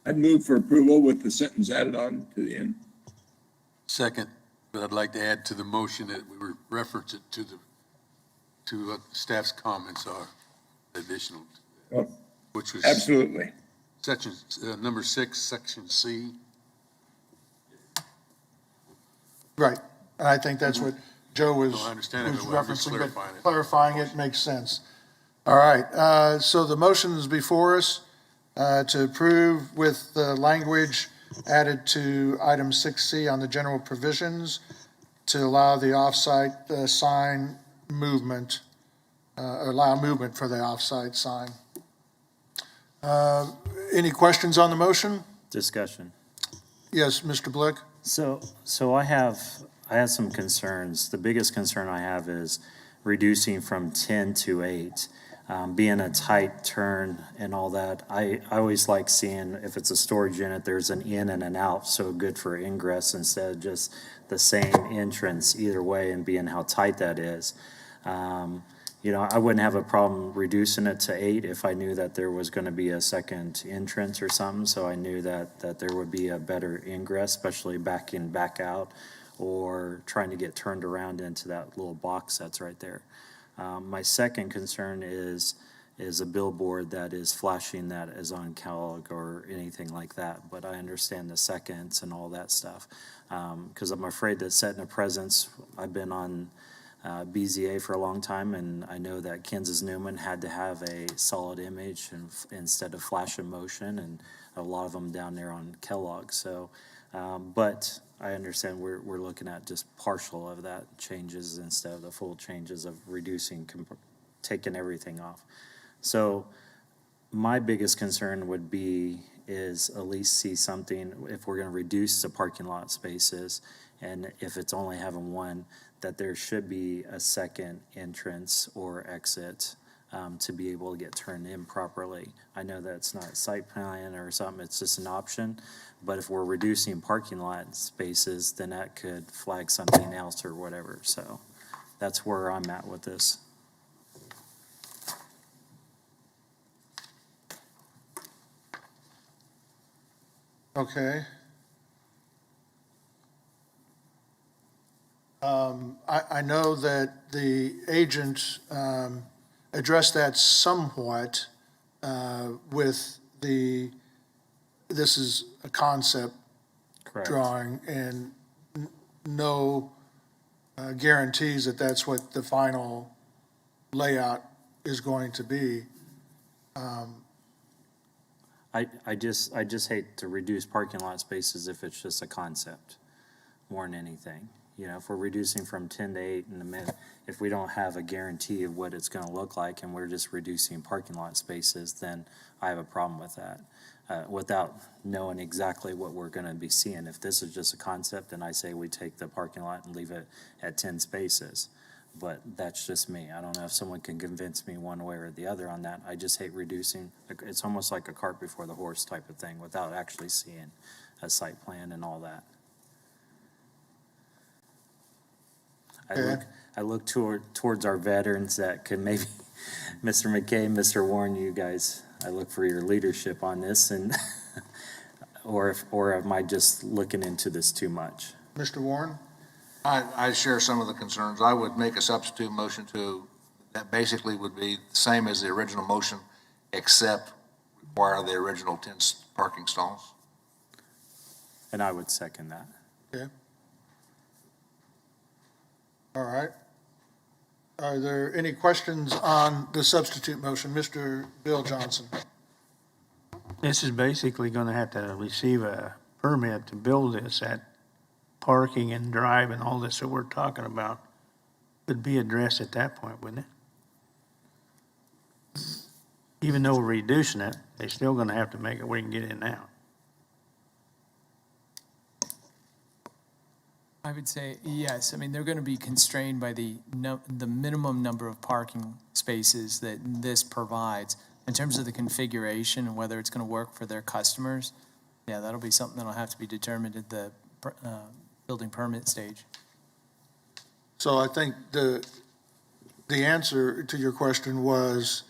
I'd move for approval with the sentence added on to the end. Second, but I'd like to add to the motion that we reference it to what staff's comments are additional, Oh, which was absolutely. section, number 6, section C. Right, and I think that's what Joe was No, I understand it, was but I'm just referencing, clarifying but it. clarifying it makes sense. All right, so the motion is before us to approve with the language added to item 6C on the general provisions to allow the off-site sign movement, allow movement for the off-site sign. Any questions on the motion? Discussion. Yes, Mr. Blick? So I have some concerns. The biggest concern I have is reducing from 10 to 8. Being a tight turn and all that, I always like seeing if it's a storage unit, there's an in and an out, so good for ingress instead of just the same entrance either way, and being how tight that is. You know, I wouldn't have a problem reducing it to 8 if I knew that there was going to be a second entrance or something, so I knew that there would be a better ingress, especially back in, back out, or trying to get turned around into that little box that's right there. My second concern is a billboard that is flashing that is on Kellogg or anything like that, but I understand the seconds and all that stuff. Because I'm afraid that setting a presence, I've been on BZA for a long time, and I know that Kansas Newman had to have a solid image instead of flash and motion, and a lot of them down there on Kellogg. So, but I understand we're looking at just partial of that changes instead of the full changes of reducing, taking everything off. So my biggest concern would be is at least see something, if we're going to reduce the parking lot spaces, and if it's only having one, that there should be a second entrance or exit to be able to get turned in properly. I know that it's not a site plan or something, it's just an option, but if we're reducing parking lot spaces, then that could flag something else or whatever. So that's where I'm at with this. Okay. I know that the agent addressed that somewhat with this is a concept Correct. drawing, and no guarantees that that's what the final layout is going to be. I just hate to reduce parking lot spaces if it's just a concept more than anything. You know, if we're reducing from 10 to 8 in a minute, if we don't have a guarantee of what it's going to look like and we're just reducing parking lot spaces, then I have a problem with that. Without knowing exactly what we're going to be seeing. If this is just a concept, then I say we take the parking lot and leave it at 10 spaces. But that's just me. I don't know if someone can convince me one way or the other on that. I just hate reducing. It's almost like a cart before the horse type of thing without actually seeing a site plan and all that. I look towards our veterans that could maybe, Mr. McKay, Mr. Warren, you guys, I look for your leadership on this, and or am I just looking into this too much? Mr. Warren? I share some of the concerns. I would make a substitute motion that basically would be the same as the original motion, except require the original 10 parking stalls. And I would second that. Okay. All right. Are there any questions on the substitute motion? Mr. Bill Johnson? This is basically going to have to receive a permit to build this. That parking and drive and all this that we're talking about would be addressed at that point, wouldn't it? even though we're reducing it, they're still gonna have to make it where you can get in and out. I would say yes. I mean, they're going to be constrained by the minimum number of parking spaces that this provides. In terms of the configuration and whether it's going to work for their customers, yeah, that'll be something that'll have to be determined at the building permit stage. So I think the answer to your question was,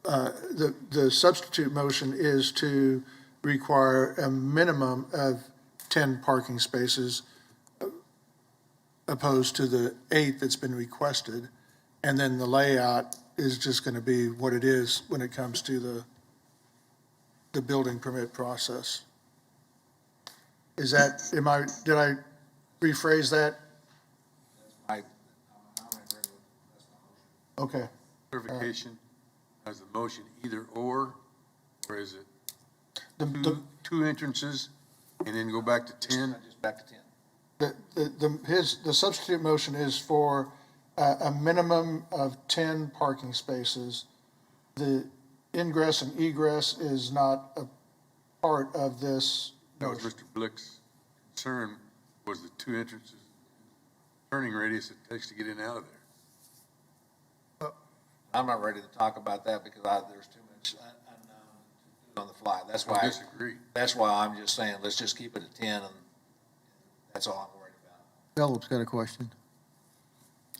the substitute motion is to require a minimum of 10 parking spaces opposed to the 8 that's been requested. And then the layout is just going to be what it is when it comes to the building permit process. Is that, did I rephrase that? Okay. Clarification, as a motion either or is it two entrances and then go back to 10? Just back to 10. The substitute motion is for a minimum of 10 parking spaces. The ingress and egress is not a part of this That was motion. Mr. Blick's concern, was the 2 entrances, turning radius it takes to get in and out of there. I'm not ready to talk about that because there's too much unknown on the fly. That's why I disagree. That's why I'm just saying, let's just keep it at 10, and that's all I'm worried about. Philip's got a question.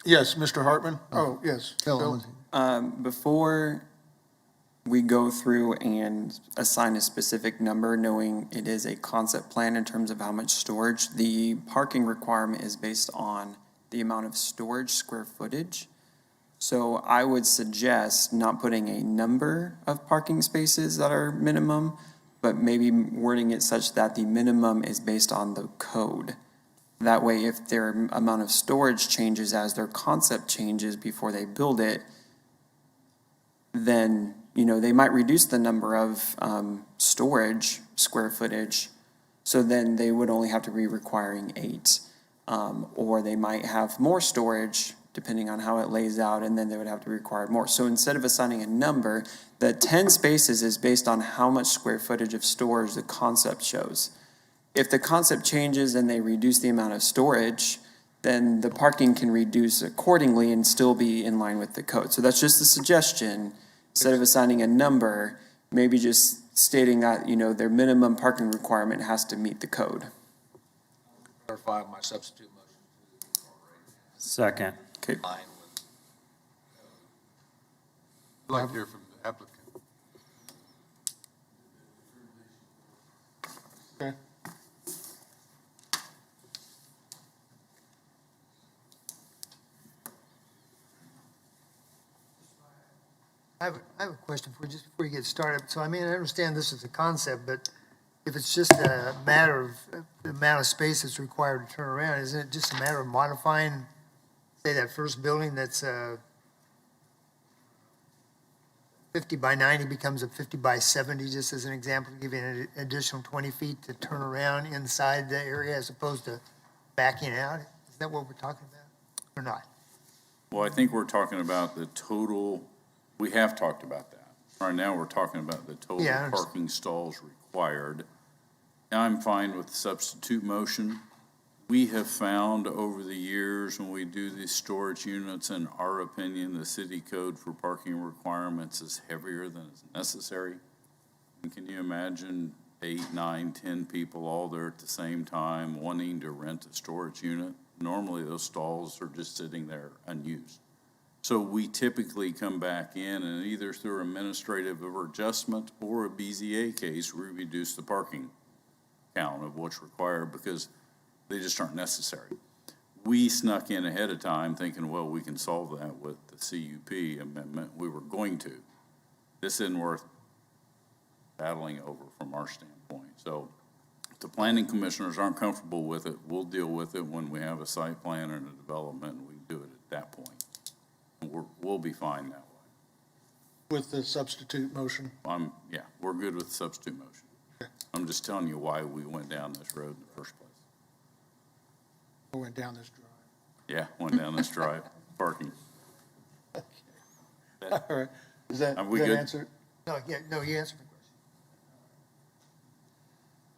Yes, Mr. Hartman? Oh, yes. Philip. Before we go through and assign a specific number, knowing it is a concept plan in terms of how much storage, the parking requirement is based on the amount of storage square footage. So I would suggest not putting a number of parking spaces that are minimum, but maybe wording it such that the minimum is based on the code. That way, if their amount of storage changes as their concept changes before they build it, then, they might reduce the number of storage square footage. So then they would only have to be requiring 8. Or they might have more storage depending on how it lays out, and then they would have to require more. So instead of assigning a number, the 10 spaces is based on how much square footage of storage the concept shows. If the concept changes and they reduce the amount of storage, then the parking can reduce accordingly and still be in line with the code. So that's just a suggestion. Instead of assigning a number, maybe just stating that, their minimum parking requirement has to meet the code. Clarify my substitute motion. Second. Okay. Line with I'd like to hear from the applicant. Okay. I have a question just before you get started. So, I understand this is a concept, but if it's just a matter of the amount of space that's required to turn around, isn't it just a matter of modifying, say, that first building that's 50 by 90 becomes a 50 by 70, just as an example, to give you an additional 20 feet to turn around inside the area as opposed to backing out? Is that what we're talking about or not? Well, I think we're talking about the total, we have talked about that. Right now, we're talking about the total Yeah, I understand. parking stalls required. I'm fine with the substitute motion. We have found over the years when we do these storage units, in our opinion, the city code for parking requirements is heavier than is necessary. And can you imagine 8, 9, 10 people all there at the same time wanting to rent a storage unit? Normally, those stalls are just sitting there unused. So we typically come back in and either through administrative adjustment or a BZA case, we reduce the parking count of what's required because they just aren't necessary. We snuck in ahead of time thinking, well, we can solve that with the CUP amendment. We were going to. This isn't worth battling over from our standpoint. So if the planning commissioners aren't comfortable with it, we'll deal with it when we have a site plan and a development, and we can do it at that point. And we'll be fine that way. With the substitute motion? Yeah, we're good with the substitute motion. Okay. I'm just telling you why we went down this road in the first place. We went down this drive. Yeah, went down this drive, parking. All right. Is that Are we that good? answer? No, you answered the question.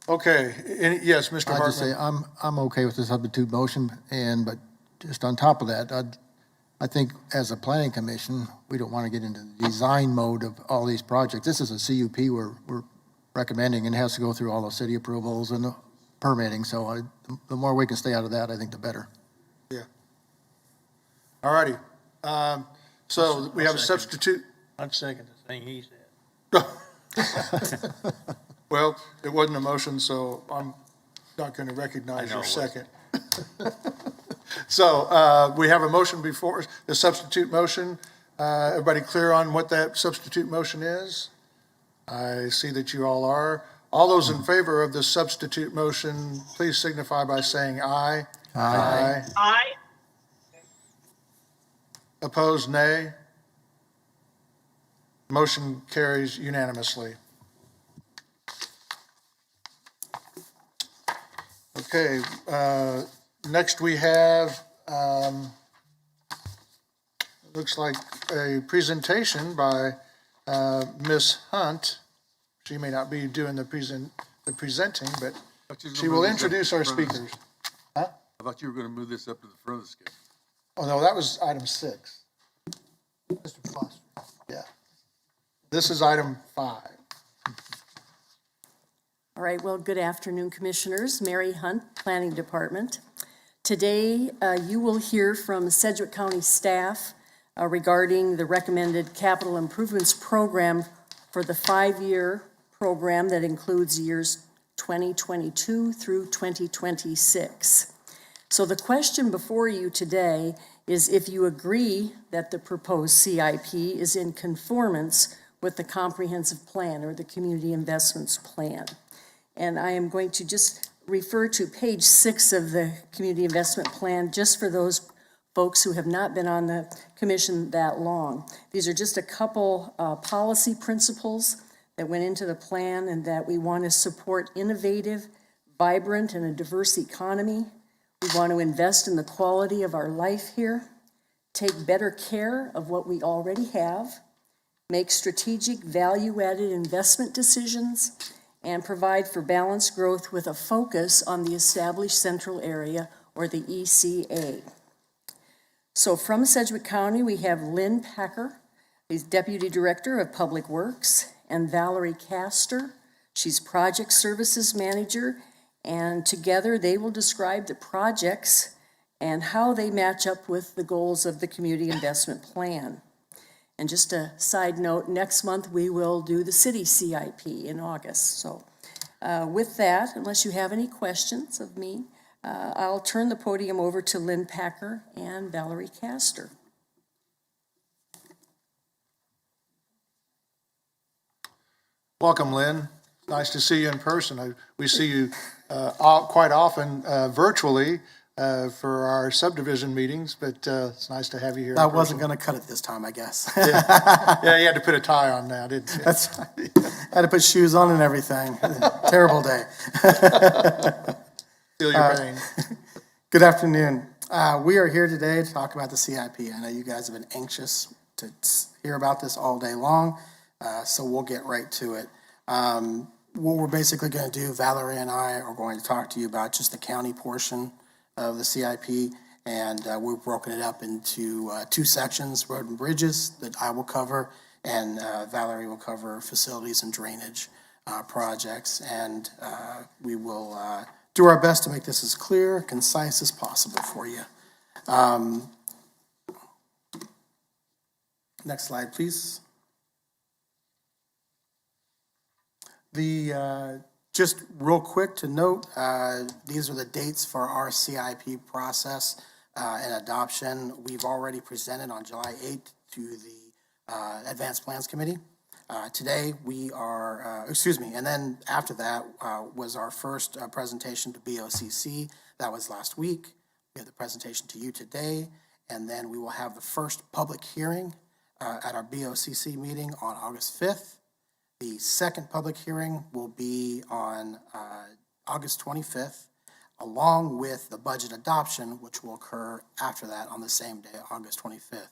Okay, yes, Mr. I'd just say, Hartman. I'm okay with the substitute motion, but just on top of that, I think as a planning commission, we don't want to get into the design mode of all these projects. This is a CUP we're recommending, and it has to go through all the city approvals and the permitting, so the more we can stay out of that, I think the better. Yeah. All righty. So we have a substitute. I'd second the thing he said. Well, it wasn't a motion, so I'm not going to recognize your second. So we have a motion before us, the substitute motion. Everybody clear on what that substitute motion is? I see that you all are. All those in favor of the substitute motion, please signify by saying aye. Aye. Aye. Opposed, nay. Motion carries unanimously. Okay, next we have, looks like a presentation by Ms. Hunt. She may not be doing the presenting, but she will introduce our speakers. Huh? I thought you were going to move this up to the front of the schedule. Oh, no, that was item 6. Mr. Foster. Yeah. This is item 5. All right, well, good afternoon, Commissioners. Mary Hunt, Planning Department. Today, you will hear from Sedgwick County staff regarding the recommended capital improvements program for the 5-year program that includes years 2022 through 2026. So the question before you today is if you agree that the proposed CIP is in conformance with the comprehensive plan or the community investments plan. And I am going to just refer to page 6 of the community investment plan, just for those folks who have not been on the commission that long. These are just a couple policy principles that went into the plan, and that we want to support innovative, vibrant, and a diverse economy. We want to invest in the quality of our life here, take better care of what we already have, make strategic value-added investment decisions, and provide for balanced growth with a focus on the established central area, or the ECA. So from Sedgwick County, we have Lynn Packer, who's Deputy Director of Public Works, and Valerie Castor, she's Project Services Manager, and together they will describe the projects and how they match up with the goals of the Community Investment Plan. And just a side note, next month we will do the city CIP in August. So with that, unless you have any questions of me, I'll turn the podium over to Lynn Packer and Valerie Castor. Welcome, Lynn. Nice to see you in person. We see you quite often virtually for our subdivision meetings, but it's nice to have you here. I wasn't going to cut it this time, I guess. Yeah, you had to put a tie on now, didn't you? That's right. I had to put shoes on and everything. Terrible day. Feel your pain. Good afternoon. We are here today to talk about the CIP. I know you guys have been anxious to hear about this all day long, so we'll get right to it. What we're basically going to do, Valerie and I are going to talk to you about just the county portion of the CIP, and we've broken it up into 2 sections, road and bridges that I will cover, and Valerie will cover facilities and drainage projects, and we will do our best to make this as clear, concise as possible for you. Next slide, please. Just real quick to note, these are the dates for our CIP process and adoption. We've already presented on July 8th to the Advanced Plans Committee. Today we are, and then after that was our first presentation to BOCC. That was last week. We have the presentation to you today, and then we will have the first public hearing at our BOCC meeting on August 5th. The second public hearing will be on August 25th, along with the budget adoption, which will occur after that on the same day, August 25th.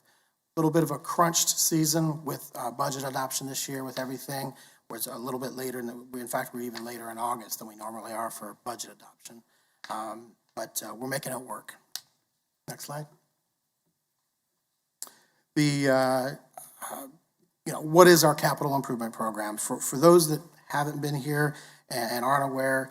little bit of a crunched season with budget adoption this year with everything. We're a little bit later, in fact, we're even later in August than we normally are for budget adoption. But we're making it work. Next slide. What is our capital improvement program? For those that haven't been here and aren't aware,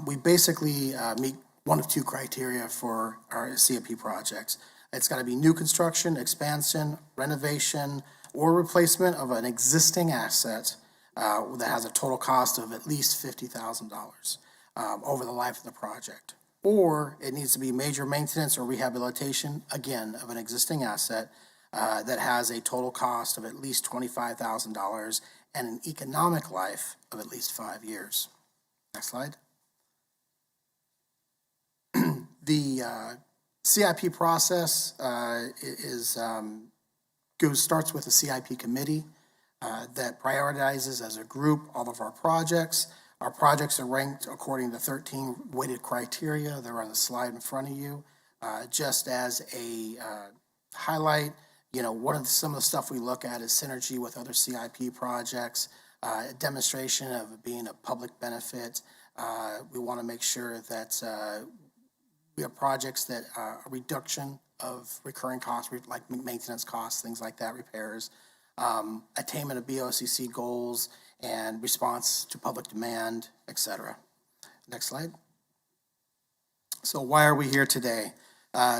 we basically meet one of two criteria for our CIP projects. It's got to be new construction, expansion, renovation, or replacement of an existing asset that has a total cost of at least $50,000 over the life of the project. Or it needs to be major maintenance or rehabilitation, again, of an existing asset that has a total cost of at least $25,000 and an economic life of at least 5 years. Next slide. The CIP process starts with a CIP committee that prioritizes as a group all of our projects. Our projects are ranked according to 13 weighted criteria. They're on the slide in front of you. Just as a highlight, some of the stuff we look at is synergy with other CIP projects, a demonstration of it being a public benefit. We want to make sure that we have projects that are a reduction of recurring costs, like maintenance costs, things like that, repairs, attainment of BOCC goals, and response to public demand, etc. Next slide. So why are we here today?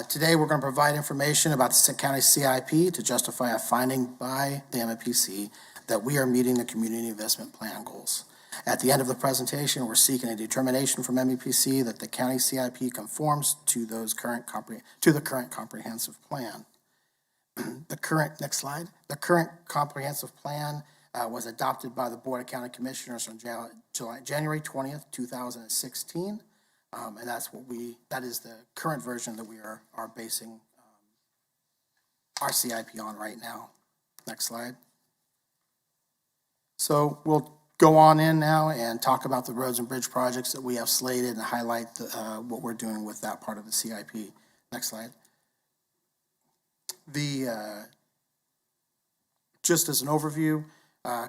Today we're going to provide information about the county CIP to justify a finding by the MAPC that we are meeting the community investment plan goals. At the end of the presentation, we're seeking a determination from MAPC that the county CIP conforms to the current comprehensive plan. Next slide. The current comprehensive plan was adopted by the Board of County Commissioners on January 20th, 2016. And that is the current version that we are basing our CIP on right now. Next slide. So we'll go on in now and talk about the roads and bridge projects that we have slated and highlight what we're doing with that part of the CIP. Next slide. Just as an overview,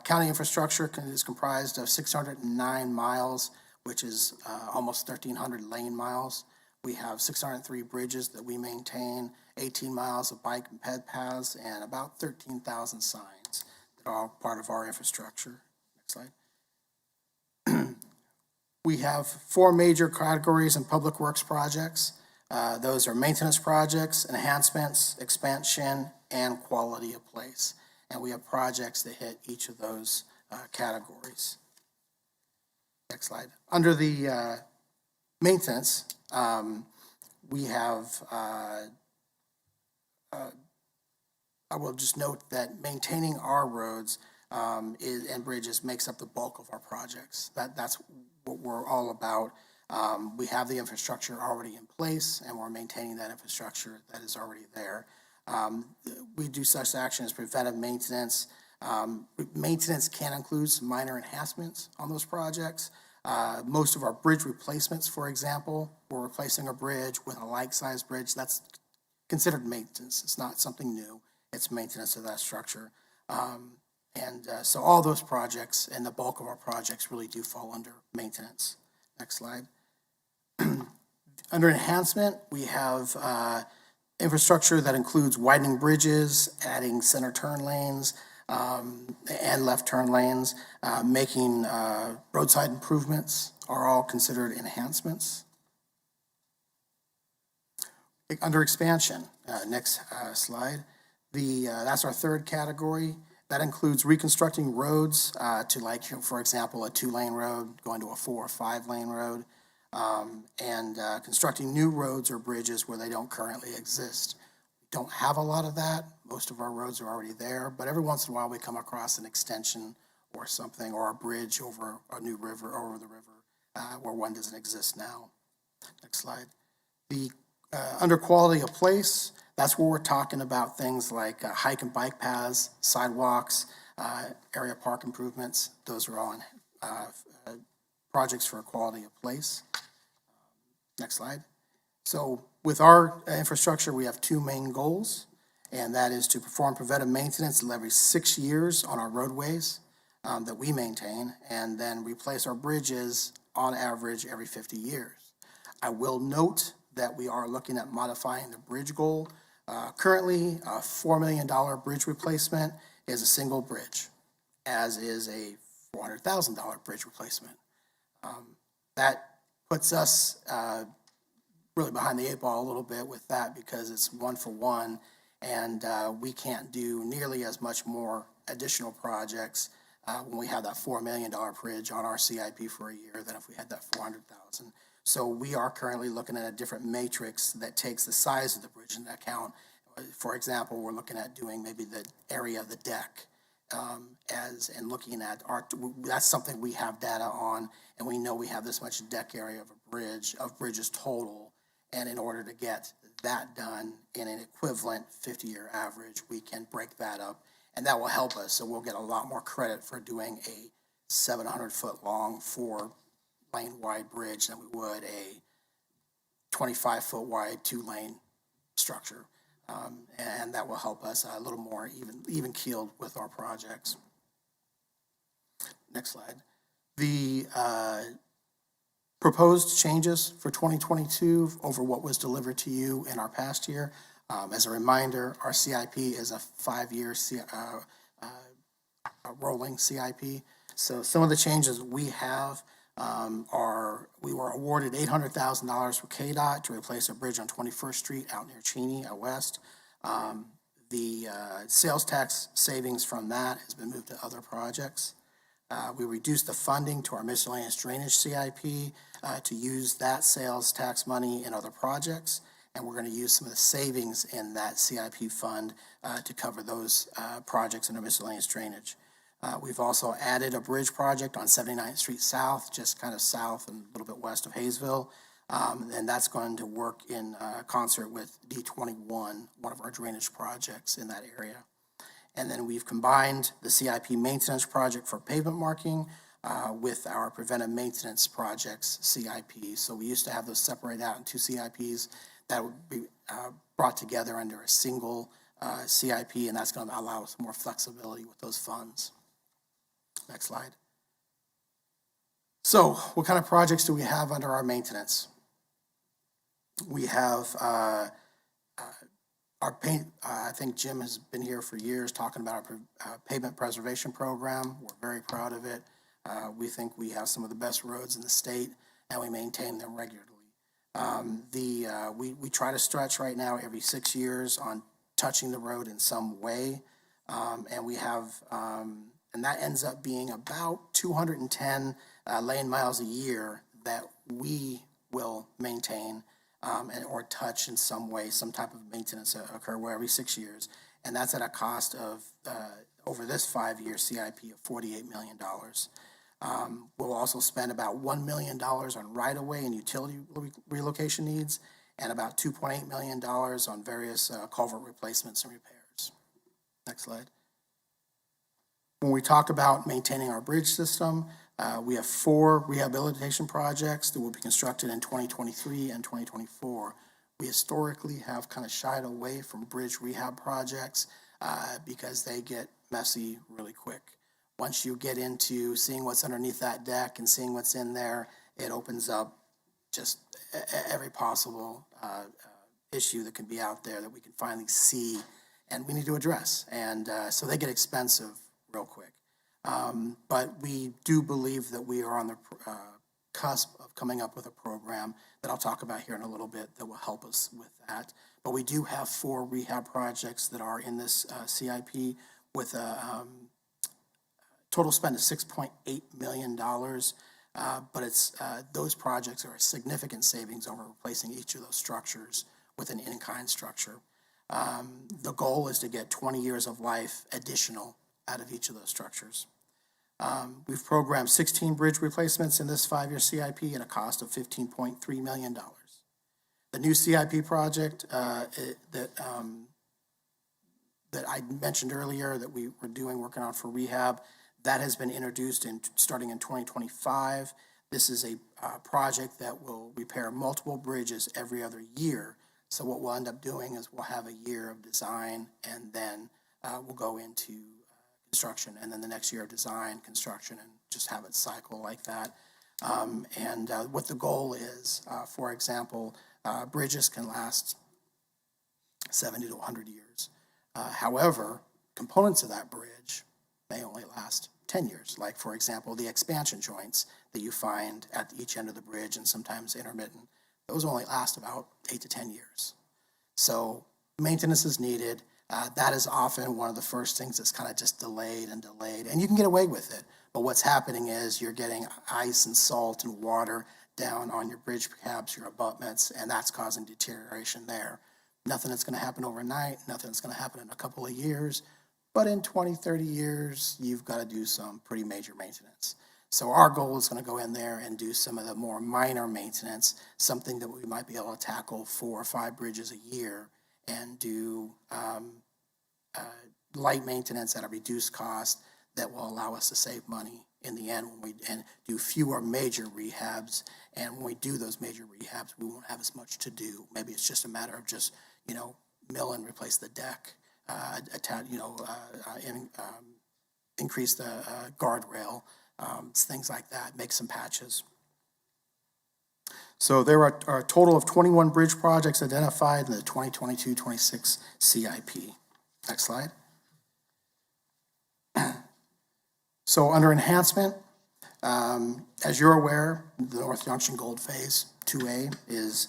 county infrastructure is comprised of 609 miles, which is almost 1,300 lane miles. We have 603 bridges that we maintain, 18 miles of bike and ped paths, and about 13,000 signs that are all part of our infrastructure. Next slide. We have 4 major categories in public works projects. Those are maintenance projects, enhancements, expansion, and quality of place. And we have projects that hit each of those categories. Next slide. Under the maintenance, we have, I will just note that maintaining our roads and bridges makes up the bulk of our projects. That's what we're all about. We have the infrastructure already in place, and we're maintaining that infrastructure that is already there. We do such action as preventive maintenance. Maintenance can include some minor enhancements on those projects. Most of our bridge replacements, for example, we're replacing a bridge with a like-sized bridge. That's considered maintenance. It's not something new. It's maintenance of that structure. So all those projects and the bulk of our projects really do fall under maintenance. Next slide. Under enhancement, we have infrastructure that includes widening bridges, adding center turn lanes, and left turn lanes, making roadside improvements are all considered enhancements. Under expansion, next slide, that's our third category. That includes reconstructing roads to, for example, a 2-lane road going to a 4 or 5-lane road, and constructing new roads or bridges where they don't currently exist. We don't have a lot of that. Most of our roads are already there, but every once in a while we come across an extension or something, or a bridge over a new river, or over the river, where one doesn't exist now. Next slide. Under quality of place, that's where we're talking about things like hike and bike paths, sidewalks, area park improvements. Those are all projects for quality of place. Next slide. So with our infrastructure, we have 2 main goals. and that is to perform preventive maintenance every 6 years on our roadways that we maintain, and then replace our bridges on average every 50 years. I will note that we are looking at modifying the bridge goal. Currently, a $4 million bridge replacement is a single bridge, as is a $400,000 bridge replacement. That puts us really behind the 8 ball a little bit with that, because it's 1 for 1, and we can't do nearly as much more additional projects when we have that $4 million bridge on our CIP for a year than if we had that $400,000. So we are currently looking at a different matrix that takes the size of the bridge into account. For example, we're looking at doing maybe the area of the deck and looking at that's something we have data on, and we know we have this much deck area of a bridge, of bridges total, and in order to get that done in an equivalent 50-year average, we can break that up, and that will help us. So we'll get a lot more credit for doing a 700-foot long, 4-lane wide bridge than we would a 25-foot wide, 2-lane structure. And that will help us a little more even keeled with our projects. Next slide. The proposed changes for 2022 over what was delivered to you in our past year. As a reminder, our CIP is a 5-year rolling CIP. So some of the changes we have we were awarded $800,000 for KDOT to replace a bridge on 21st Street out near Cheney out west. The sales tax savings from that has been moved to other projects. We reduced the funding to our miscellaneous drainage CIP to use that sales tax money in other projects, and we're going to use some of the savings in that CIP fund to cover those projects in our miscellaneous drainage. We've also added a bridge project on 79th Street South, just kind of south and a little bit west of Hayesville, and that's going to work in concert with D21, one of our drainage projects in that area. And then we've combined the CIP maintenance project for pavement marking with our preventive maintenance projects CIP. So we used to have those separated out in 2 CIPs that would be brought together under a single CIP, and that's going to allow us more flexibility with those funds. Next slide. So what kind of projects do we have under our maintenance? We have our paint. I think Jim has been here for years talking about our pavement preservation program. We're very proud of it. We think we have some of the best roads in the state, and we maintain them regularly. We try to stretch right now every 6 years on touching the road in some way, and we have and that ends up being about 210 lane miles a year that we will maintain or touch in some way. Some type of maintenance occur every 6 years, and that's at a cost of over this 5-year CIP of $48 million. We'll also spend about $1 million on right-of-way and utility relocation needs, and about $2.8 million on various culvert replacements and repairs. Next slide. When we talk about maintaining our bridge system, we have 4 rehabilitation projects that will be constructed in 2023 and 2024. We historically have kind of shied away from bridge rehab projects because they get messy really quick. Once you get into seeing what's underneath that deck and seeing what's in there, it opens up just every possible issue that can be out there that we can finally see and we need to address. And so they get expensive real quick. But we do believe that we are on the cusp of coming up with a program that I'll talk about here in a little bit that will help us with that. But we do have 4 rehab projects that are in this CIP with a total spend of $6.8 million. But it's those projects are a significant savings over replacing each of those structures with an in-kind structure. The goal is to get 20 years of life additional out of each of those structures. We've programmed 16 bridge replacements in this 5-year CIP at a cost of $15.3 million. The new CIP project that I mentioned earlier that we were working on for rehab, that has been introduced starting in 2025. This is a project that will repair multiple bridges every other year. So what we'll end up doing is we'll have a year of design, and then we'll go into construction, and then the next year of design, construction, and just have it cycle like that. And what the goal is, for example, bridges can last 70 to 100 years. However, components of that bridge may only last 10 years. Like, for example, the expansion joints that you find at each end of the bridge and sometimes intermittent, those only last about 8 to 10 years. So maintenance is needed. That is often one of the first things that's kind of just delayed, and you can get away with it. But what's happening is you're getting ice and salt and water down on your bridge cabs, your abutments, and that's causing deterioration there. Nothing that's going to happen overnight, nothing that's going to happen in a couple of years, but in 20, 30 years, you've got to do some pretty major maintenance. So our goal is going to go in there and do some of the more minor maintenance, something that we might be able to tackle 4 or 5 bridges a year, and do light maintenance at a reduced cost that will allow us to save money in the end and do fewer major rehabs. And when we do those major rehabs, we won't have as much to do. Maybe it's just a matter of just, mill and replace the deck, increase the guardrail, things like that, make some patches. So there are a total of 21 bridge projects identified in the 2022-26 CIP. Next slide. So under enhancement, as you're aware, the North Junction Gold Phase 2A is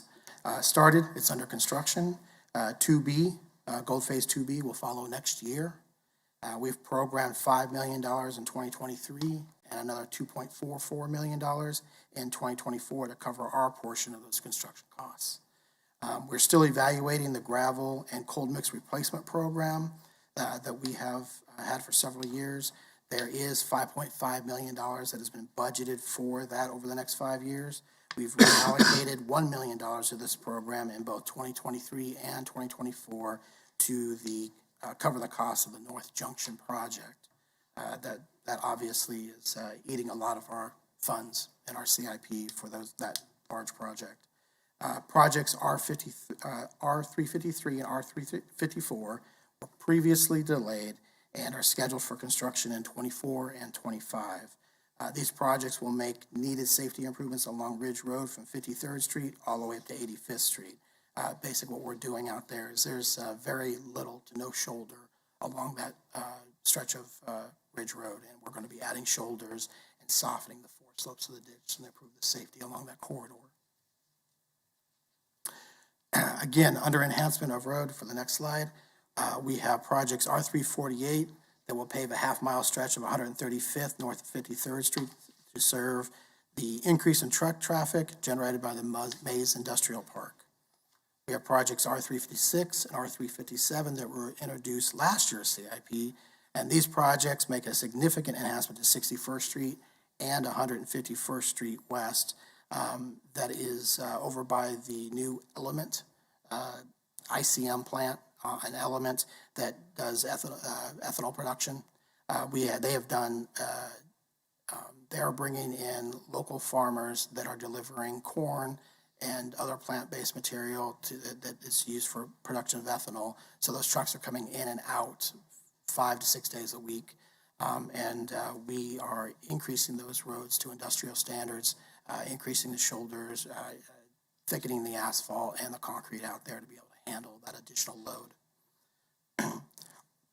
started. It's under construction. 2B, Gold Phase 2B will follow next year. We've programmed $5 million in 2023 and another $2.44 million in 2024 to cover our portion of those construction costs. We're still evaluating the gravel and cold mix replacement program that we have had for several years. There is $5.5 million that has been budgeted for that over the next 5 years. We've reallocated $1 million of this program in both 2023 and 2024 to cover the cost of the North Junction project. That obviously is eating a lot of our funds in our CIP for that large project. Projects R353 and R354 were previously delayed and are scheduled for construction in 24 and 25. These projects will make needed safety improvements along Ridge Road from 53rd Street all the way up to 85th Street. Basically what we're doing out there is there's very little to no shoulder along that stretch of Ridge Road, and we're going to be adding shoulders and softening the forward slopes of the ditch and improve the safety along that corridor. Again, under enhancement of road, for the next slide, we have projects R348 that will pave a half-mile stretch of 135th north of 53rd Street to serve the increase in truck traffic generated by the Maze Industrial Park. We have projects R356 and R357 that were introduced last year's CIP, and these projects make a significant enhancement to 61st Street and 151st Street West. That is over by the new Element ICM plant, an Element that does ethanol production. They are bringing in local farmers that are delivering corn and other plant-based material that is used for production of ethanol. So those trucks are coming in and out 5 to 6 days a week. We are increasing those roads to industrial standards, increasing the shoulders, thickening the asphalt and the concrete out there to be able to handle that additional load.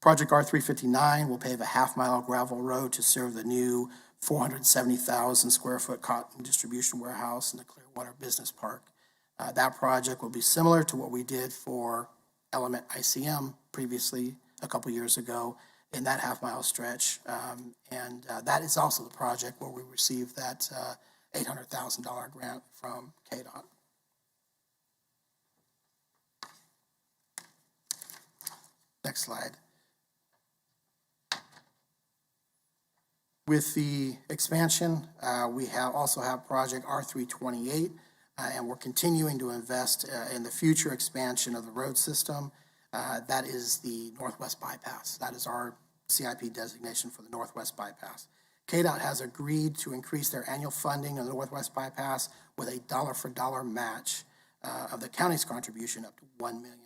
Project R359 will pave a half-mile gravel road to serve the new 470,000 square foot cotton distribution warehouse in the Clearwater Business Park. That project will be similar to what we did for Element ICM previously a couple years ago in that half-mile stretch. That is also the project where we received that $800,000 grant from KDOT. Next slide. With the expansion, we also have project R328, and we're continuing to invest in the future expansion of the road system. That is the Northwest Bypass. That is our CIP designation for the Northwest Bypass. KDOT has agreed to increase their annual funding of the Northwest Bypass with a dollar-for-dollar match of the county's contribution up to $1 million.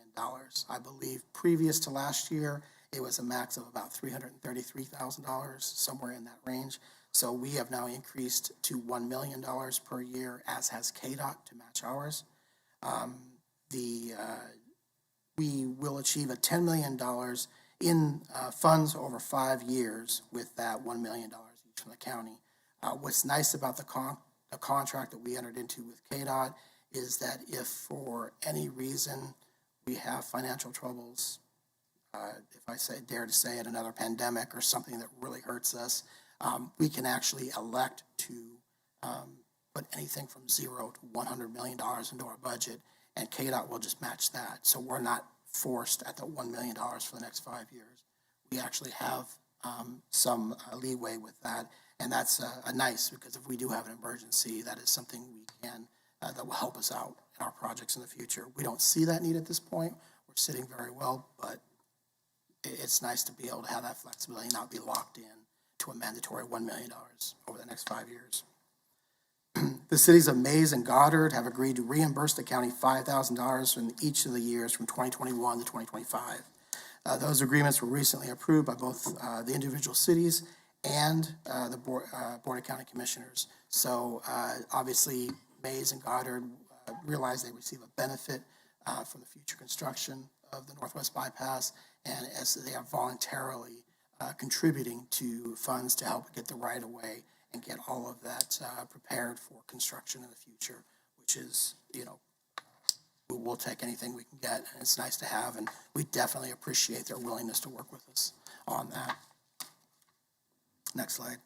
I believe previous to last year, it was a max of about $333,000, somewhere in that range. So we have now increased to $1 million per year, as has KDOT, to match ours. We will achieve a $10 million in funds over 5 years with that $1 million each from the county. What's nice about the contract that we entered into with KDOT is that if for any reason we have financial troubles, if I dare to say it, another pandemic or something that really hurts us, we can actually elect to put anything from $0 to $100 million into our budget, and KDOT will just match that. So we're not forced at the $1 million for the next 5 years. We actually have some leeway with that, and that's nice, because if we do have an emergency, that is something we can, that will help us out in our projects in the future. We don't see that need at this point. We're sitting very well, but it's nice to be able to have that flexibility and not be locked in to a mandatory $1 million over the next 5 years. The cities of Mays and Goddard have agreed to reimburse the county $5,000 in each of the years from 2021 to 2025. Those agreements were recently approved by both the individual cities and the Board of County Commissioners. So obviously, Mays and Goddard realize they receive a benefit from the future construction of the Northwest Bypass, and as they are voluntarily contributing to funds to help get the right-of-way and get all of that prepared for construction in the future, which is, we'll take anything we can get, and it's nice to have, and we definitely appreciate their willingness to work with us on that. Next slide.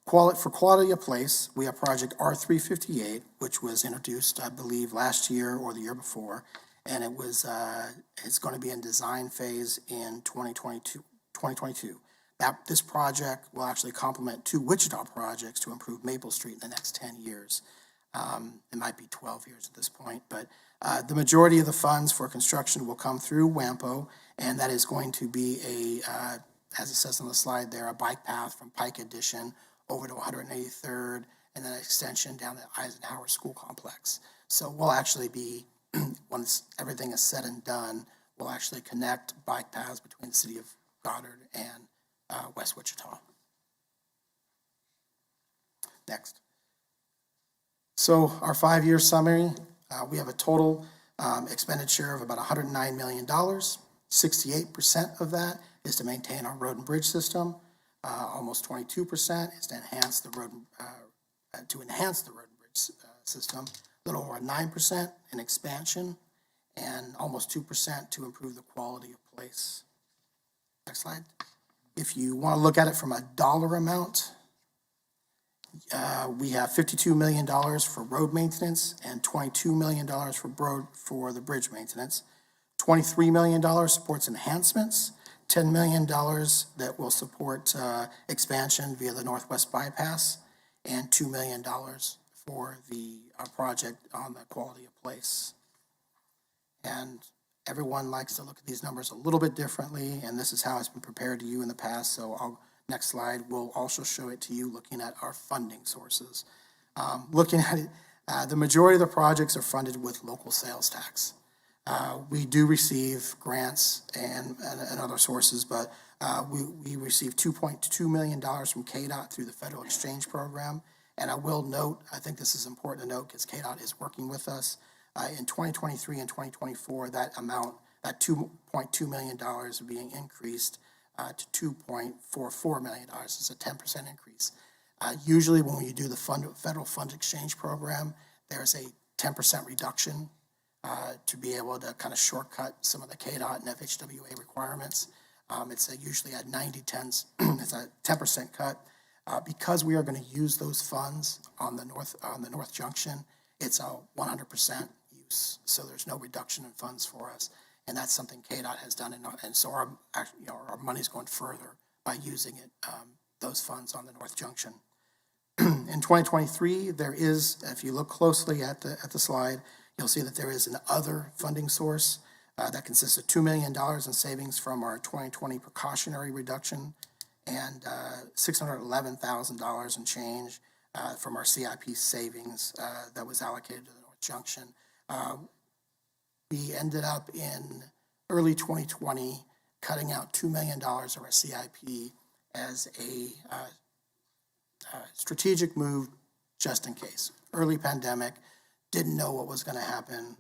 For quality of place, we have project R358, which was introduced, I believe, last year or the year before, and it's going to be in design phase in 2022. This project will actually complement 2 Wichita projects to improve Maple Street in the next 10 years. It might be 12 years at this point, but the majority of the funds for construction will come through WAMPO, and that is going to be as it says on the slide there, a bike path from Pike Addition over to 183rd, and then an extension down the Eisenhower School Complex. So we'll actually be, once everything is said and done, we'll actually connect bike paths between the city of Goddard and West Wichita. Next. So our 5-year summary, we have a total expenditure of about $109 million. 68% of that is to maintain our road and bridge system. Almost 22% is to enhance the road and bridge system. A little over 9% in expansion, and almost 2% to improve the quality of place. Next slide. If you want to look at it from a dollar amount, we have $52 million for road maintenance and $22 million for the bridge maintenance. $23 million supports enhancements, $10 million that will support expansion via the Northwest Bypass, and $2 million for the project on the quality of place. And everyone likes to look at these numbers a little bit differently, and this is how it's been prepared to you in the past, so next slide will also show it to you looking at our funding sources. Looking at it, the majority of the projects are funded with local sales tax. We do receive grants and other sources, but we receive $2.2 million from KDOT through the Federal Exchange Program. And I will note, I think this is important to note because KDOT is working with us. In 2023 and 2024, that amount, that $2.2 million is being increased to $2.44 million. It's a 10% increase. Usually when you do the Federal Fund Exchange Program, there's a 10% reduction to be able to kind of shortcut some of the KDOT and FHWA requirements. It's usually at 90/10s. It's a 10% cut. Because we are going to use those funds on the North Junction, it's a 100% use. So there's no reduction in funds for us, and that's something KDOT has done, and so our money's going further by using it, those funds on the North Junction. In 2023, there is, if you look closely at the slide, you'll see that there is an other funding source that consists of $2 million in savings from our 2020 precautionary reduction and $611,000 in change from our CIP savings that was allocated to the North Junction. We ended up in early 2020 cutting out $2 million of our CIP as a strategic move just in case. Early pandemic, didn't know what was going to happen.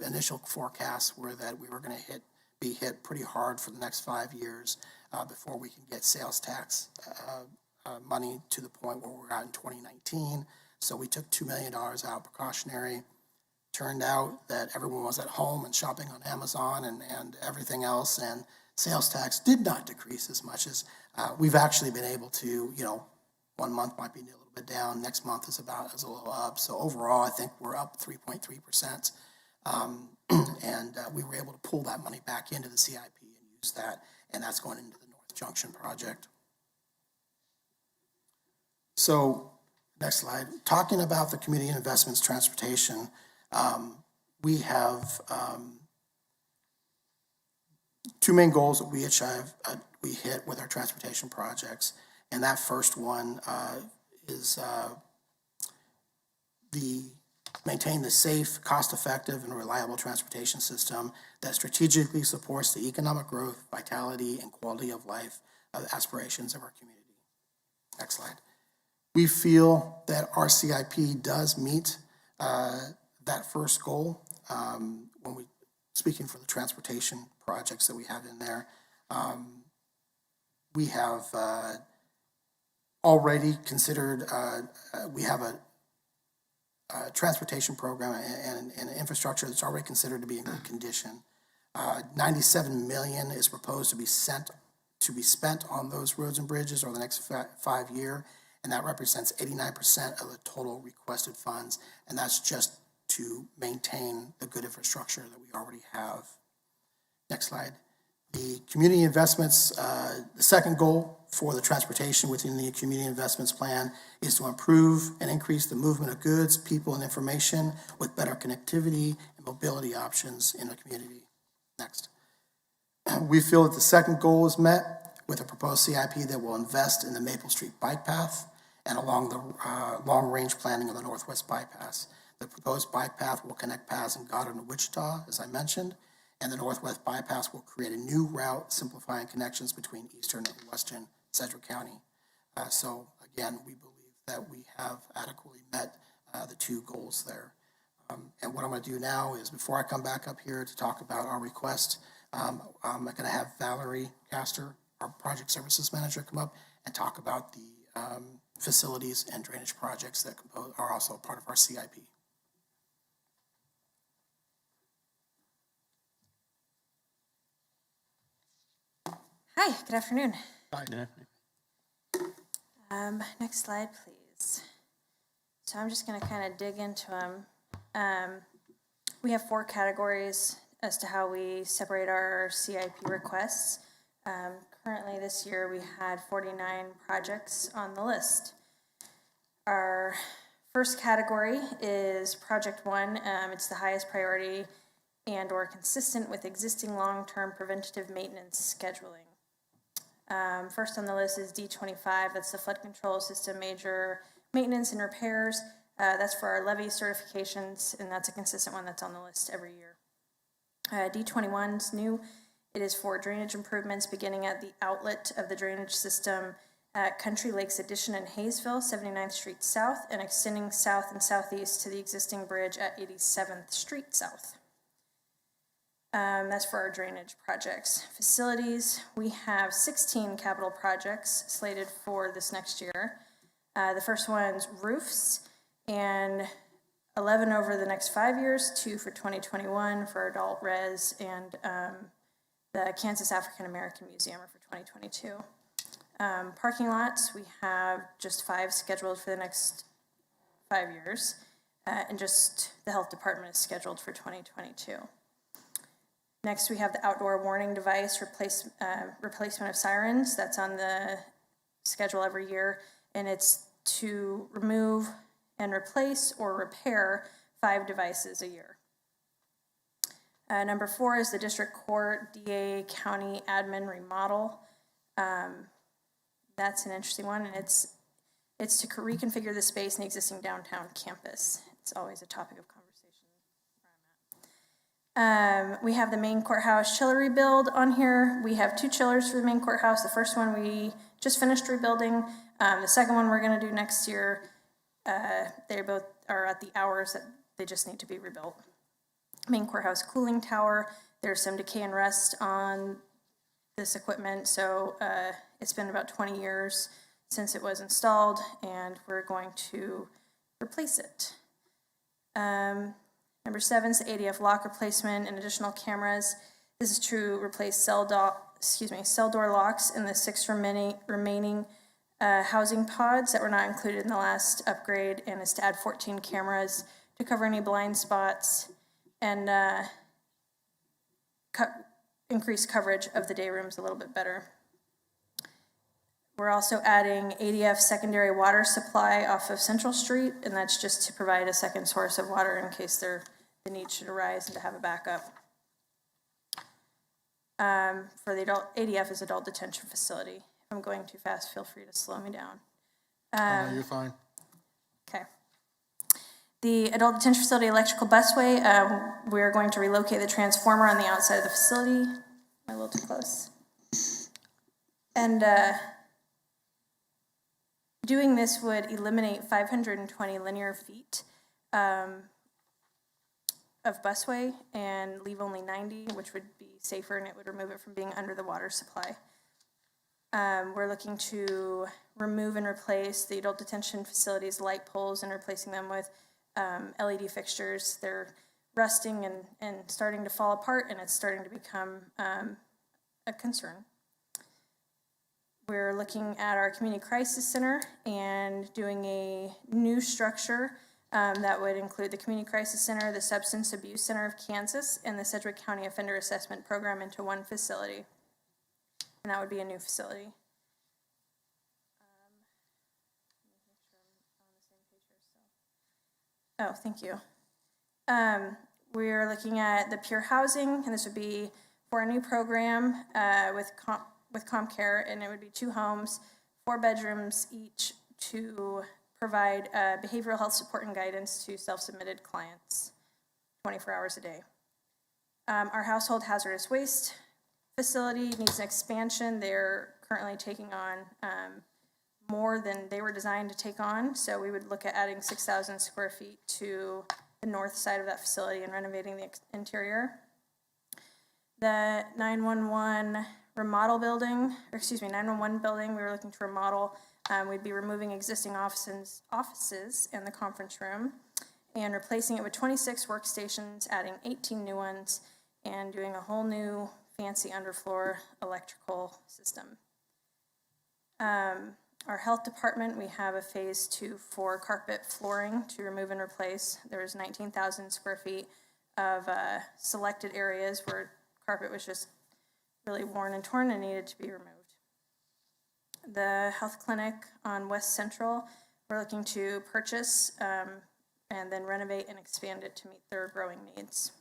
Initial forecasts were that we were going to be hit pretty hard for the next 5 years before we can get sales tax money to the point where we're at in 2019. So we took $2 million out precautionary. Turned out that everyone was at home and shopping on Amazon and everything else, and sales tax did not decrease as much as we've actually been able to. 1 month might be a little bit down, next month is a little up. So overall, I think we're up 3.3%, and we were able to pull that money back into the CIP and use that, and that's going into the North Junction project. So next slide. Talking about the community investments transportation. We have two main goals that we hit with our transportation projects, and that first one is maintain the safe, cost-effective, and reliable transportation system that strategically supports the economic growth, vitality, and quality of life aspirations of our community. Next slide. We feel that our CIP does meet that first goal. When we speaking for the transportation projects that we have in there, we have already considered. We have a transportation program and infrastructure that's already considered to be in good condition. $97 million is proposed to be spent on those roads and bridges over the next 5 years, and that represents 89% of the total requested funds, and that's just to maintain the good infrastructure that we already have. Next slide. The community investments, the second goal for the transportation within the community investments plan is to improve and increase the movement of goods, people, and information with better connectivity and mobility options in the community. Next. We feel that the second goal is met with a proposed CIP that will invest in the Maple Street bike path and along the long-range planning of the Northwest Bypass. The proposed bike path will connect paths in Goddard and Wichita, as I mentioned, and the Northwest Bypass will create a new route simplifying connections between eastern and western Sedgwick County. So again, we believe that we have adequately met the two goals there. And what I'm going to do now is, before I come back up here to talk about our request, I'm going to have Valerie Castor, our project services manager, come up and talk about the facilities and drainage projects that are also part of our CIP. Hi, good afternoon. Hi. Next slide, please. So I'm just going to kind of dig into them. We have 4 categories as to how we separate our CIP requests. Currently this year we had 49 projects on the list. Our first category is Project 1. It's the highest priority and or consistent with existing long-term preventative maintenance scheduling. First on the list is D25. That's the flood control system major maintenance and repairs. That's for our levee certifications, and that's a consistent one that's on the list every year. D21 is new. It is for drainage improvements beginning at the outlet of the drainage system at Country Lakes Addition in Hayesville, 79th Street South, and extending south and southeast to the existing bridge at 87th Street South. That's for our drainage projects. Facilities, we have 16 capital projects slated for this next year. The first one's roofs, and 11 over the next 5 years, 2 for 2021 for adult res, and the Kansas African American Museum are for 2022. Parking lots, we have just 5 scheduled for the next 5 years, and just the health department is scheduled for 2022. Next, we have the outdoor warning device replacement of sirens. That's on the schedule every year, and it's to remove and replace or repair 5 devices a year. Number 4 is the district court DA county admin remodel. That's an interesting one, and it's to reconfigure the space in the existing downtown campus. It's always a topic of conversation where I'm at. We have the main courthouse chiller rebuild on here. We have 2 chillers for the main courthouse. The first one we just finished rebuilding. The second one we're gonna do next year. They both are at the hours that they just need to be rebuilt. Main courthouse cooling tower. There's some decay and rust on this equipment, so it's been about 20 years since it was installed, and we're going to replace it. Number 7 is the ADF lock replacement and additional cameras. This is to replace cell door locks in the 6 remaining housing pods that were not included in the last upgrade, and is to add 14 cameras to cover any blind spots and increase coverage of the day rooms a little bit better. We're also adding ADF secondary water supply off of Central Street, and that's just to provide a second source of water in case the need should arise and to have a backup. For the ADF is Adult Detention Facility. If I'm going too fast, feel free to slow me down. No, you're fine. Okay. The Adult Detention Facility electrical busway, we're going to relocate the transformer on the outside of the facility. Am I a little too close? And doing this would eliminate 520 linear feet of busway and leave only 90, which would be safer, and it would remove it from being under the water supply. We're looking to remove and replace the adult detention facility's light poles and replacing them with LED fixtures. They're rusting and starting to fall apart, and it's starting to become a concern. We're looking at our community crisis center and doing a new structure that would include the community crisis center, the substance abuse center of Kansas, and the Sedgwick County Offender Assessment Program into one facility. And that would be a new facility. Oh, thank you. We're looking at the peer housing, and this would be for a new program with CompCare, and it would be 2 homes, 4 bedrooms each, to provide behavioral health support and guidance to self-submitted clients 24 hours a day. Our household hazardous waste facility needs an expansion. They're currently taking on more than they were designed to take on, so we would look at adding 6,000 square feet to the north side of that facility and renovating the interior. The 911 remodel building, 911 building, we were looking to remodel. We'd be removing existing offices in the conference room and replacing it with 26 workstations, adding 18 new ones, and doing a whole new fancy underfloor electrical system. Our health department, we have a phase 2 for carpet flooring to remove and replace. There's 19,000 square feet of selected areas where carpet was just really worn and torn and needed to be removed. The health clinic on West Central, we're looking to purchase and then renovate and expand it to meet their growing needs.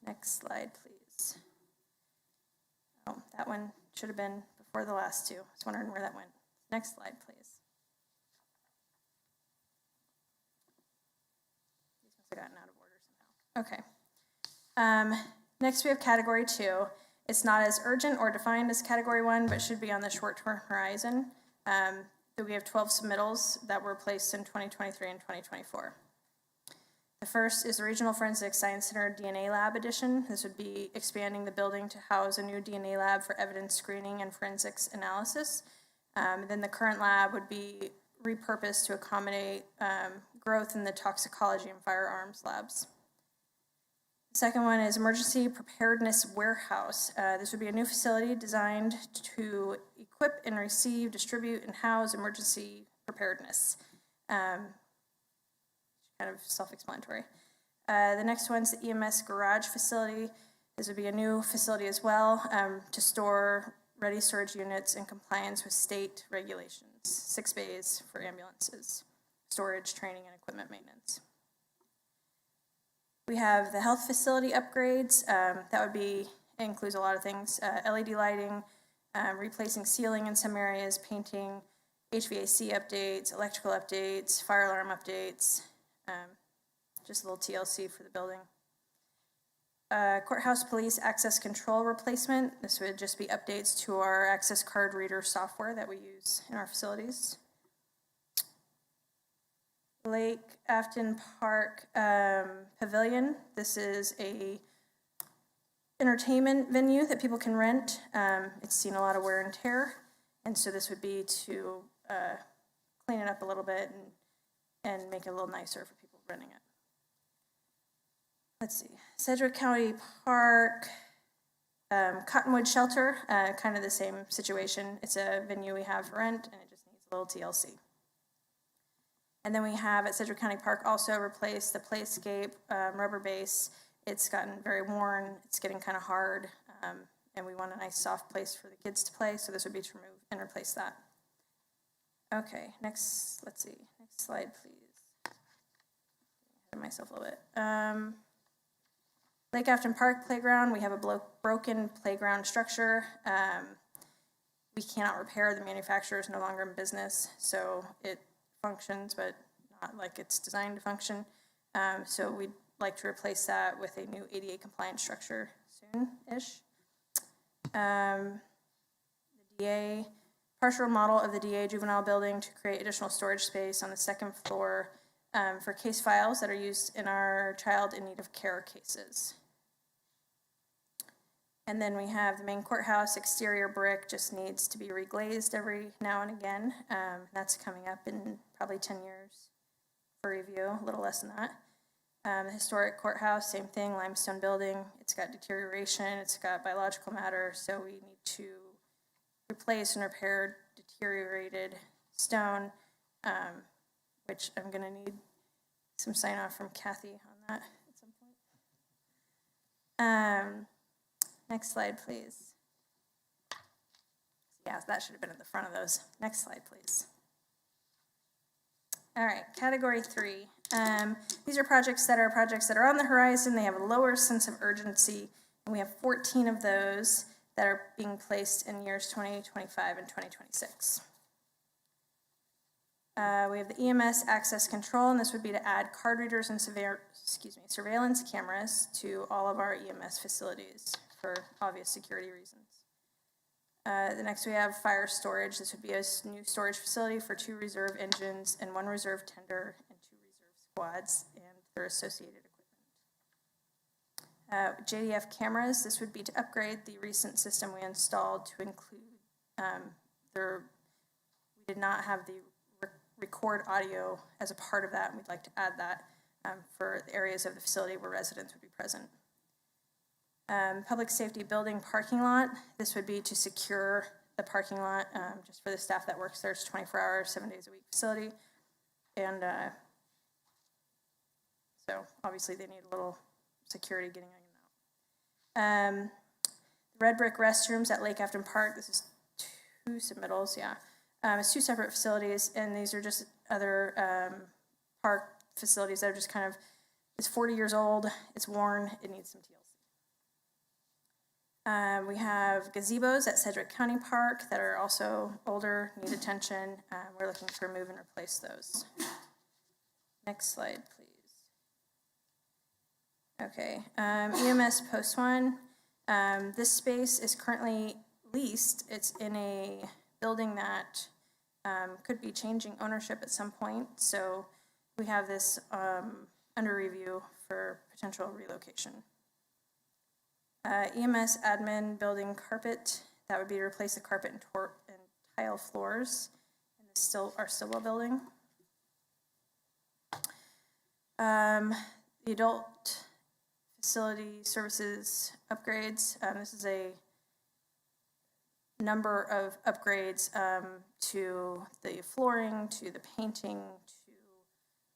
Next slide, please. Oh, that one should have been before the last 2. I was wondering where that went. Next slide, please. These must have gotten out of order somehow. Okay. Next we have category 2. It's not as urgent or defined as category 1, but should be on the short-term horizon. So we have 12 submittals that were placed in 2023 and 2024. The first is the Regional Forensic Science Center DNA Lab addition. This would be expanding the building to house a new DNA lab for evidence screening and forensics analysis. Then the current lab would be repurposed to accommodate growth in the toxicology and firearms labs. The second one is Emergency Preparedness Warehouse. This would be a new facility designed to equip and receive, distribute, and house emergency preparedness. Kind of self-explanatory. The next one's the EMS garage facility. This would be a new facility as well to store ready storage units in compliance with state regulations. 6 bays for ambulances, storage, training, and equipment maintenance. We have the health facility upgrades. That would be, includes a lot of things. LED lighting, replacing ceiling in some areas, painting HVAC updates, electrical updates, fire alarm updates, just a little TLC for the building. Courthouse police access control replacement. This would just be updates to our access card reader software that we use in our facilities. Lake Afton Park Pavilion. This is a entertainment venue that people can rent. It's seen a lot of wear and tear, and so this would be to clean it up a little bit and make it a little nicer for people renting it. Let's see, Sedgwick County Park, Cottonwood Shelter, kind of the same situation. It's a venue we have for rent, and it just needs a little TLC. And then we have at Sedgwick County Park also replaced the Playscape rubber base. It's gotten very worn, it's getting kind of hard, and we want a nice soft place for the kids to play, so this would be to remove and replace that. Okay, let's see, next slide, please. Ahead of myself a little bit. Lake Afton Park Playground, we have a broken playground structure. We cannot repair, the manufacturer is no longer in business, so it functions, but not like it's designed to function. So we'd like to replace that with a new ADA compliant structure soon-ish. The DA, partial model of the DA juvenile building to create additional storage space on the second floor for case files that are used in our child in need of care cases. And then we have the main courthouse exterior brick, just needs to be reglazed every now and again. That's coming up in probably 10 years for review, a little less than that. The historic courthouse, same thing, limestone building. It's got deterioration, it's got biological matter, so we need to replace and repair deteriorated stone, which I'm gonna need some sign off from Kathy on that at some point. Next slide, please. Yeah, that should have been at the front of those. Next slide, please. All right, category 3. These are projects that are on the horizon. They have a lower sense of urgency, and we have 14 of those that are being placed in years 2025 and 2026. We have the EMS access control, and this would be to add card readers and surveillance cameras to all of our EMS facilities for obvious security reasons. The next we have fire storage. This would be a new storage facility for 2 reserve engines and 1 reserve tender and 2 reserve squads and their associated equipment. JDF cameras. This would be to upgrade the recent system we installed to include we did not have the record audio as a part of that, and we'd like to add that for the areas of the facility where residents would be present. Public safety building parking lot. This would be to secure the parking lot just for the staff that works there. It's 24 hours, 7 days a week facility. And so obviously they need a little security getting in and out. Red brick restrooms at Lake Afton Park. This is 2 submittals, yeah. It's 2 separate facilities, and these are just other park facilities that are just kind of, it's 40 years old, it's worn, it needs some TLC. We have gazebos at Sedgwick County Park that are also older, need attention. We're looking to remove and replace those. Next slide, please. Okay, EMS Post 1. This space is currently leased. It's in a building that could be changing ownership at some point, so we have this under review for potential relocation. EMS admin building carpet, that would be to replace the carpet and tile floors in our Stillwell building. The adult facility services upgrades, this is a number of upgrades to the flooring, to the painting,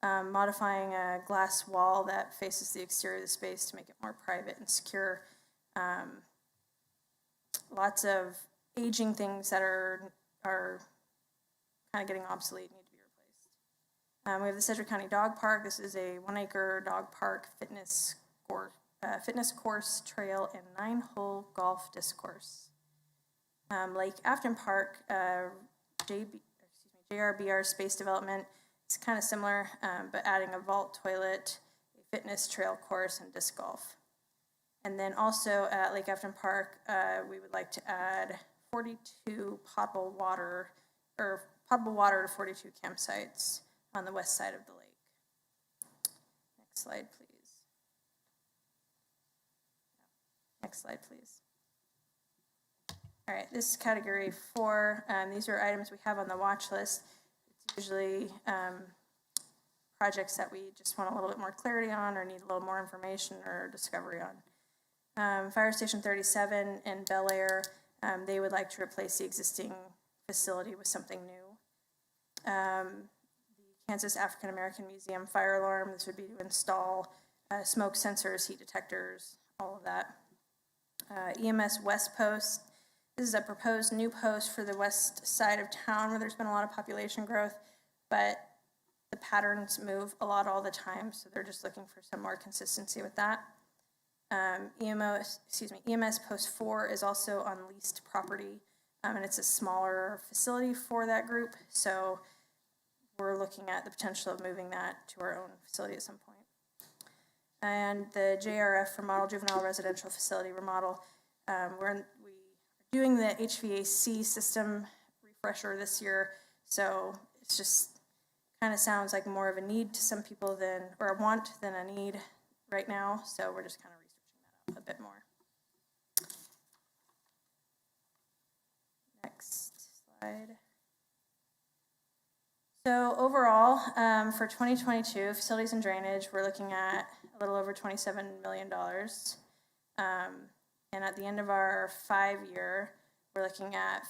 to modifying a glass wall that faces the exterior of the space to make it more private and secure. Lots of aging things that are kind of getting obsolete, need to be replaced. We have the Sedgwick County Dog Park. This is a 1-acre dog park, fitness course, trail, and 9-hole golf disc course. Lake Afton Park, JRBR Space Development is kind of similar, but adding a vault toilet, a fitness trail course, and disc golf. And then also at Lake Afton Park, we would like to add 42 potable water to 42 campsites on the west side of the lake. Next slide, please. Next slide, please. All right, this is category 4. These are items we have on the watch list. It's usually projects that we just want a little bit more clarity on or need a little more information or discovery on. Fire Station 37 in Bel Air, they would like to replace the existing facility with something new. The Kansas African American Museum fire alarm, this would be to install smoke sensors, heat detectors, all of that. EMS West Post, this is a proposed new post for the west side of town where there's been a lot of population growth, but the patterns move a lot all the time, so they're just looking for some more consistency with that. EMS Post 4 is also on leased property, and it's a smaller facility for that group, so we're looking at the potential of moving that to our own facility at some point. And the JRF for Model Juvenile Residential Facility remodel, we're doing the HVAC system refresher this year, so it's just kind of sounds like more of a need to some people than, or a want than a need right now, so we're just kind of researching that out a bit more. Next slide. So overall, for 2022, facilities and drainage, we're looking at a little over $27 million. And at the end of our 5-year, we're looking at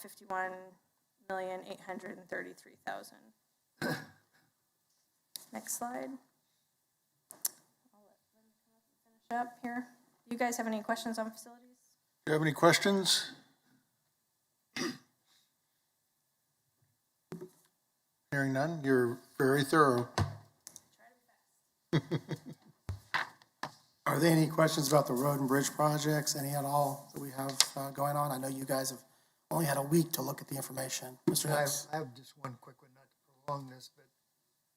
$51,833,000. Next slide. I'll let Lynn finish up here. Do you guys have any questions on facilities? Do you have any questions? Hearing none, you're very thorough. Are there any questions about the road and bridge projects, any at all that we have going on? I know you guys have only had a week to look at the information. Mr. Hicks? I have just one quick one, not to prolong this, but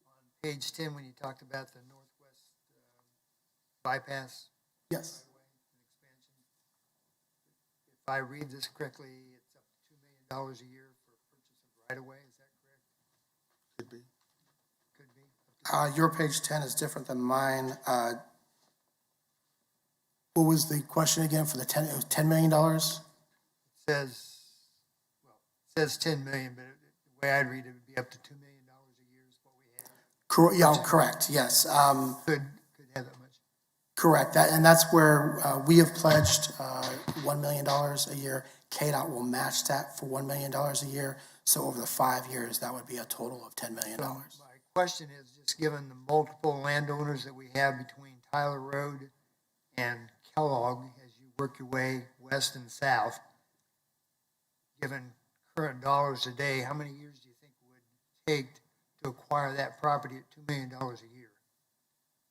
on page 10, when you talked about the northwest bypass. Yes. If I read this correctly, it's up to $2 million a year for purchase of right-of-way, is that correct? Could be. Could be. Your page 10 is different than mine. What was the question again for the 10? It was $10 million? It says 10 million, but the way I'd read it would be up to $2 million a year is what we have. Yeah, correct, yes. Could have that much. Correct, and that's where we have pledged $1 million a year. KDOT will match that for $1 million a year. So over the 5 years, that would be a total of $10 million. So my question is, just given the multiple landowners that we have between Tyler Road and Kellogg, as you work your way west and south, given current dollars a day, how many years do you think it would take to acquire that property at $2 million a year?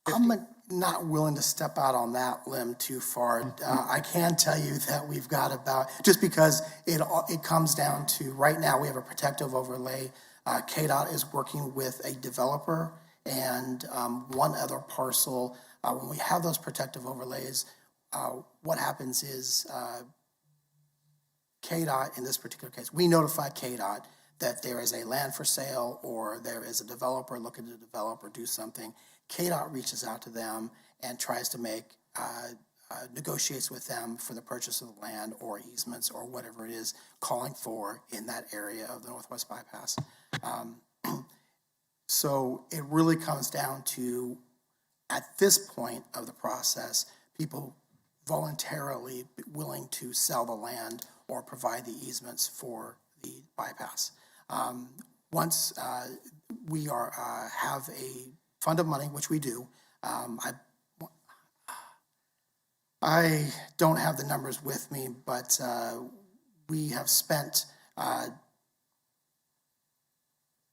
I'm not willing to step out on that limb too far. I can tell you that we've got about, just because it comes down to, right now we have a protective overlay. KDOT is working with a developer and one other parcel. When we have those protective overlays, what happens is KDOT, in this particular case, we notify KDOT that there is a land for sale or there is a developer looking to develop or do something. KDOT reaches out to them and tries to make, negotiates with them for the purchase of the land or easements or whatever it is calling for in that area of the Northwest Bypass. So it really comes down to, at this point of the process, people voluntarily willing to sell the land or provide the easements for the bypass. Once we have a fund of money, which we do, I don't have the numbers with me, but we have spent, I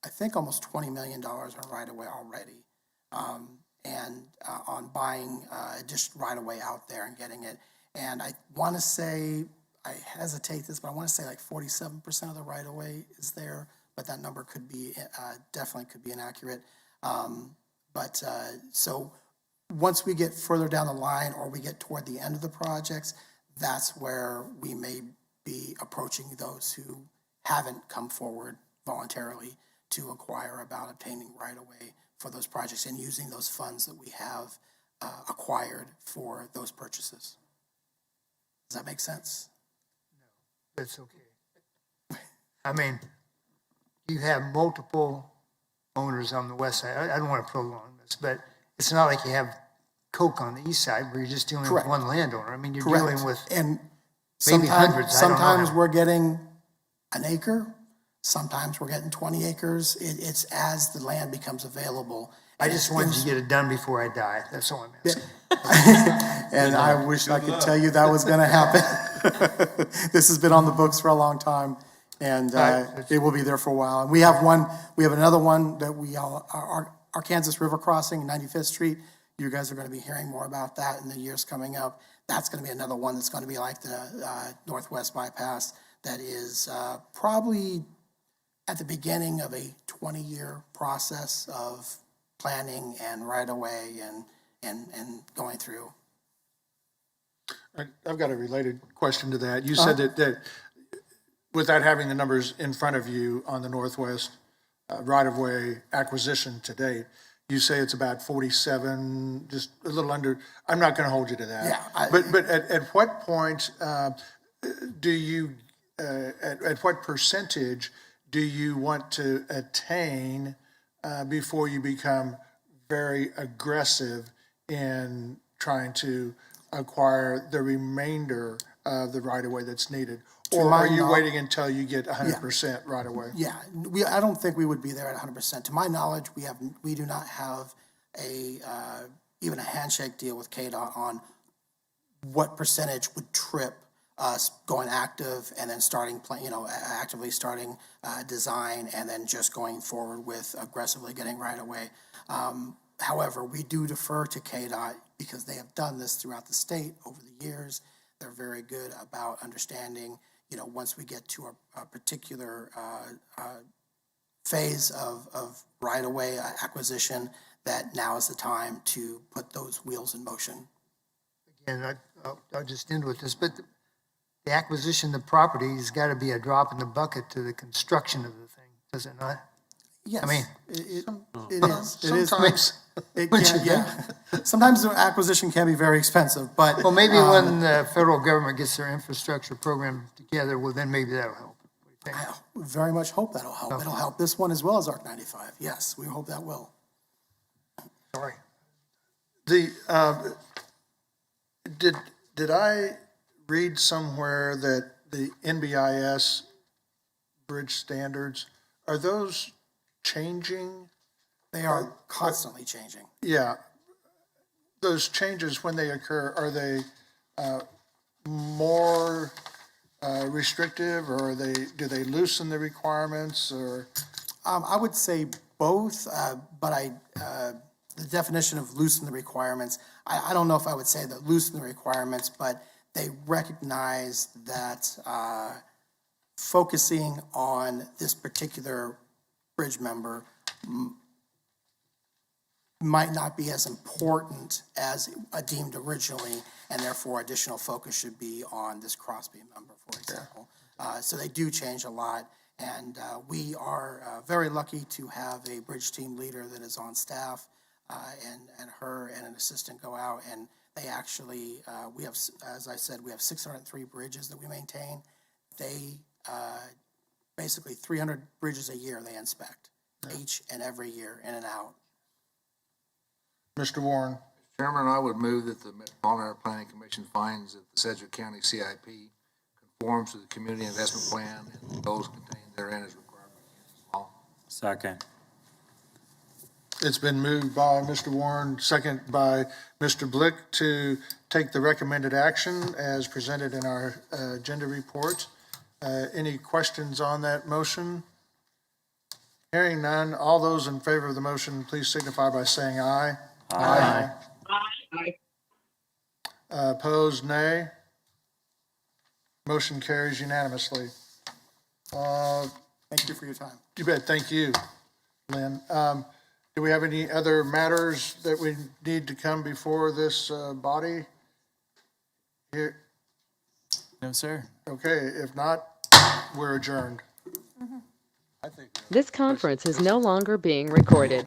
think, almost $20 million on right-of-way already, and on buying just right-of-way out there and getting it. And I want to say, I hesitate this, but I want to say like 47% of the right-of-way is there, but that number could be, definitely could be inaccurate. So once we get further down the line or we get toward the end of the projects, that's where we may be approaching those who haven't come forward voluntarily to inquire about obtaining right-of-way for those projects and using those funds that we have acquired for those purchases. Does that make sense? That's okay. I mean, you have multiple owners on the west side. I don't want to prolong this, but it's not like you have Coke on the east side where you're just dealing Correct. with one landowner. I mean, you're Correct. dealing with and maybe hundreds. I don't know Sometimes how. we're getting an acre. Sometimes we're getting 20 acres. It's as the land becomes available. I just wanted to get it done before I die. That's all I'm asking. And I wish I could tell you that was going to happen. This has been on the books for a long time, and it will be there for a while. And we have another one that our Kansas River Crossing, 95th Street. You guys are going to be hearing more about that in the years coming up. That's going to be another one that's going to be like the Northwest Bypass that is probably at the beginning of a 20-year process of planning and right-of-way and going through. I've got a related question to that. You said that without having the numbers in front of you on the Northwest right-of-way acquisition to date, you say it's about 47, just a little under. I'm not going to hold you to that. Yeah, But at what point do you, at what percentage do you want to attain before you become very aggressive in trying to acquire the remainder of the right-of-way that's needed? Or are you waiting until you get 100% right-of-way? Yeah, I don't think we would be there at 100%. To my knowledge, we do not have even a handshake deal with KDOT on what percentage would trip us going active and then actively starting design and then just going forward with aggressively getting right-of-way. However, we do defer to KDOT because they have done this throughout the state over the years. They're very good about understanding, once we get to a particular phase of right-of-way acquisition, that now is the time to put those wheels in motion. Again, I'll just end with this, but the acquisition of property has got to be a drop in the bucket to the construction of the thing, does it not? Yes, I mean, it is. Sometimes. It can, yeah. Sometimes the acquisition can be very expensive, but. Well, maybe when the federal government gets their infrastructure program together, well, then maybe that'll help. I very much hope that'll help. Okay. It'll help this one as well as ARC 95. Yes, we hope that will. Sorry. Did I read somewhere that the NBIS bridge standards, are those changing? They are constantly changing. Yeah. Those changes, when they occur, are they more restrictive, or do they loosen the requirements, or? I would say both, but the definition of loosen the requirements, I don't know if I would say that loosen the requirements, but they recognize that focusing on this particular bridge member might not be as important as deemed originally, and therefore additional focus should be on this Crosby member, for example. So they do change a lot, and we are very lucky to have a bridge team leader that is on staff, and her and an assistant go out, and they actually, we have, as I said, we have 603 bridges that we maintain. They, basically 300 bridges a year they inspect, each and every year, in and out. Mr. Warren. Chairman, I would move that the Metropolitan Area Planning Commission finds that the Sedgwick County CIP conforms to the community investment plan and those contained therein as required by Kansas law. Second. It's been moved by Mr. Warren, second by Mr. Blick, to take the recommended action as presented in our agenda report. Any questions on that motion? Hearing none, all those in favor of the motion, please signify by saying aye. Aye. Aye. Opposed, nay. Motion carries unanimously. Thank you for your time. You bet. Thank you, Lynn. Do we have any other matters that we need to come before this body? Here, No, sir. okay, if not, we're adjourned. This conference is no longer being recorded.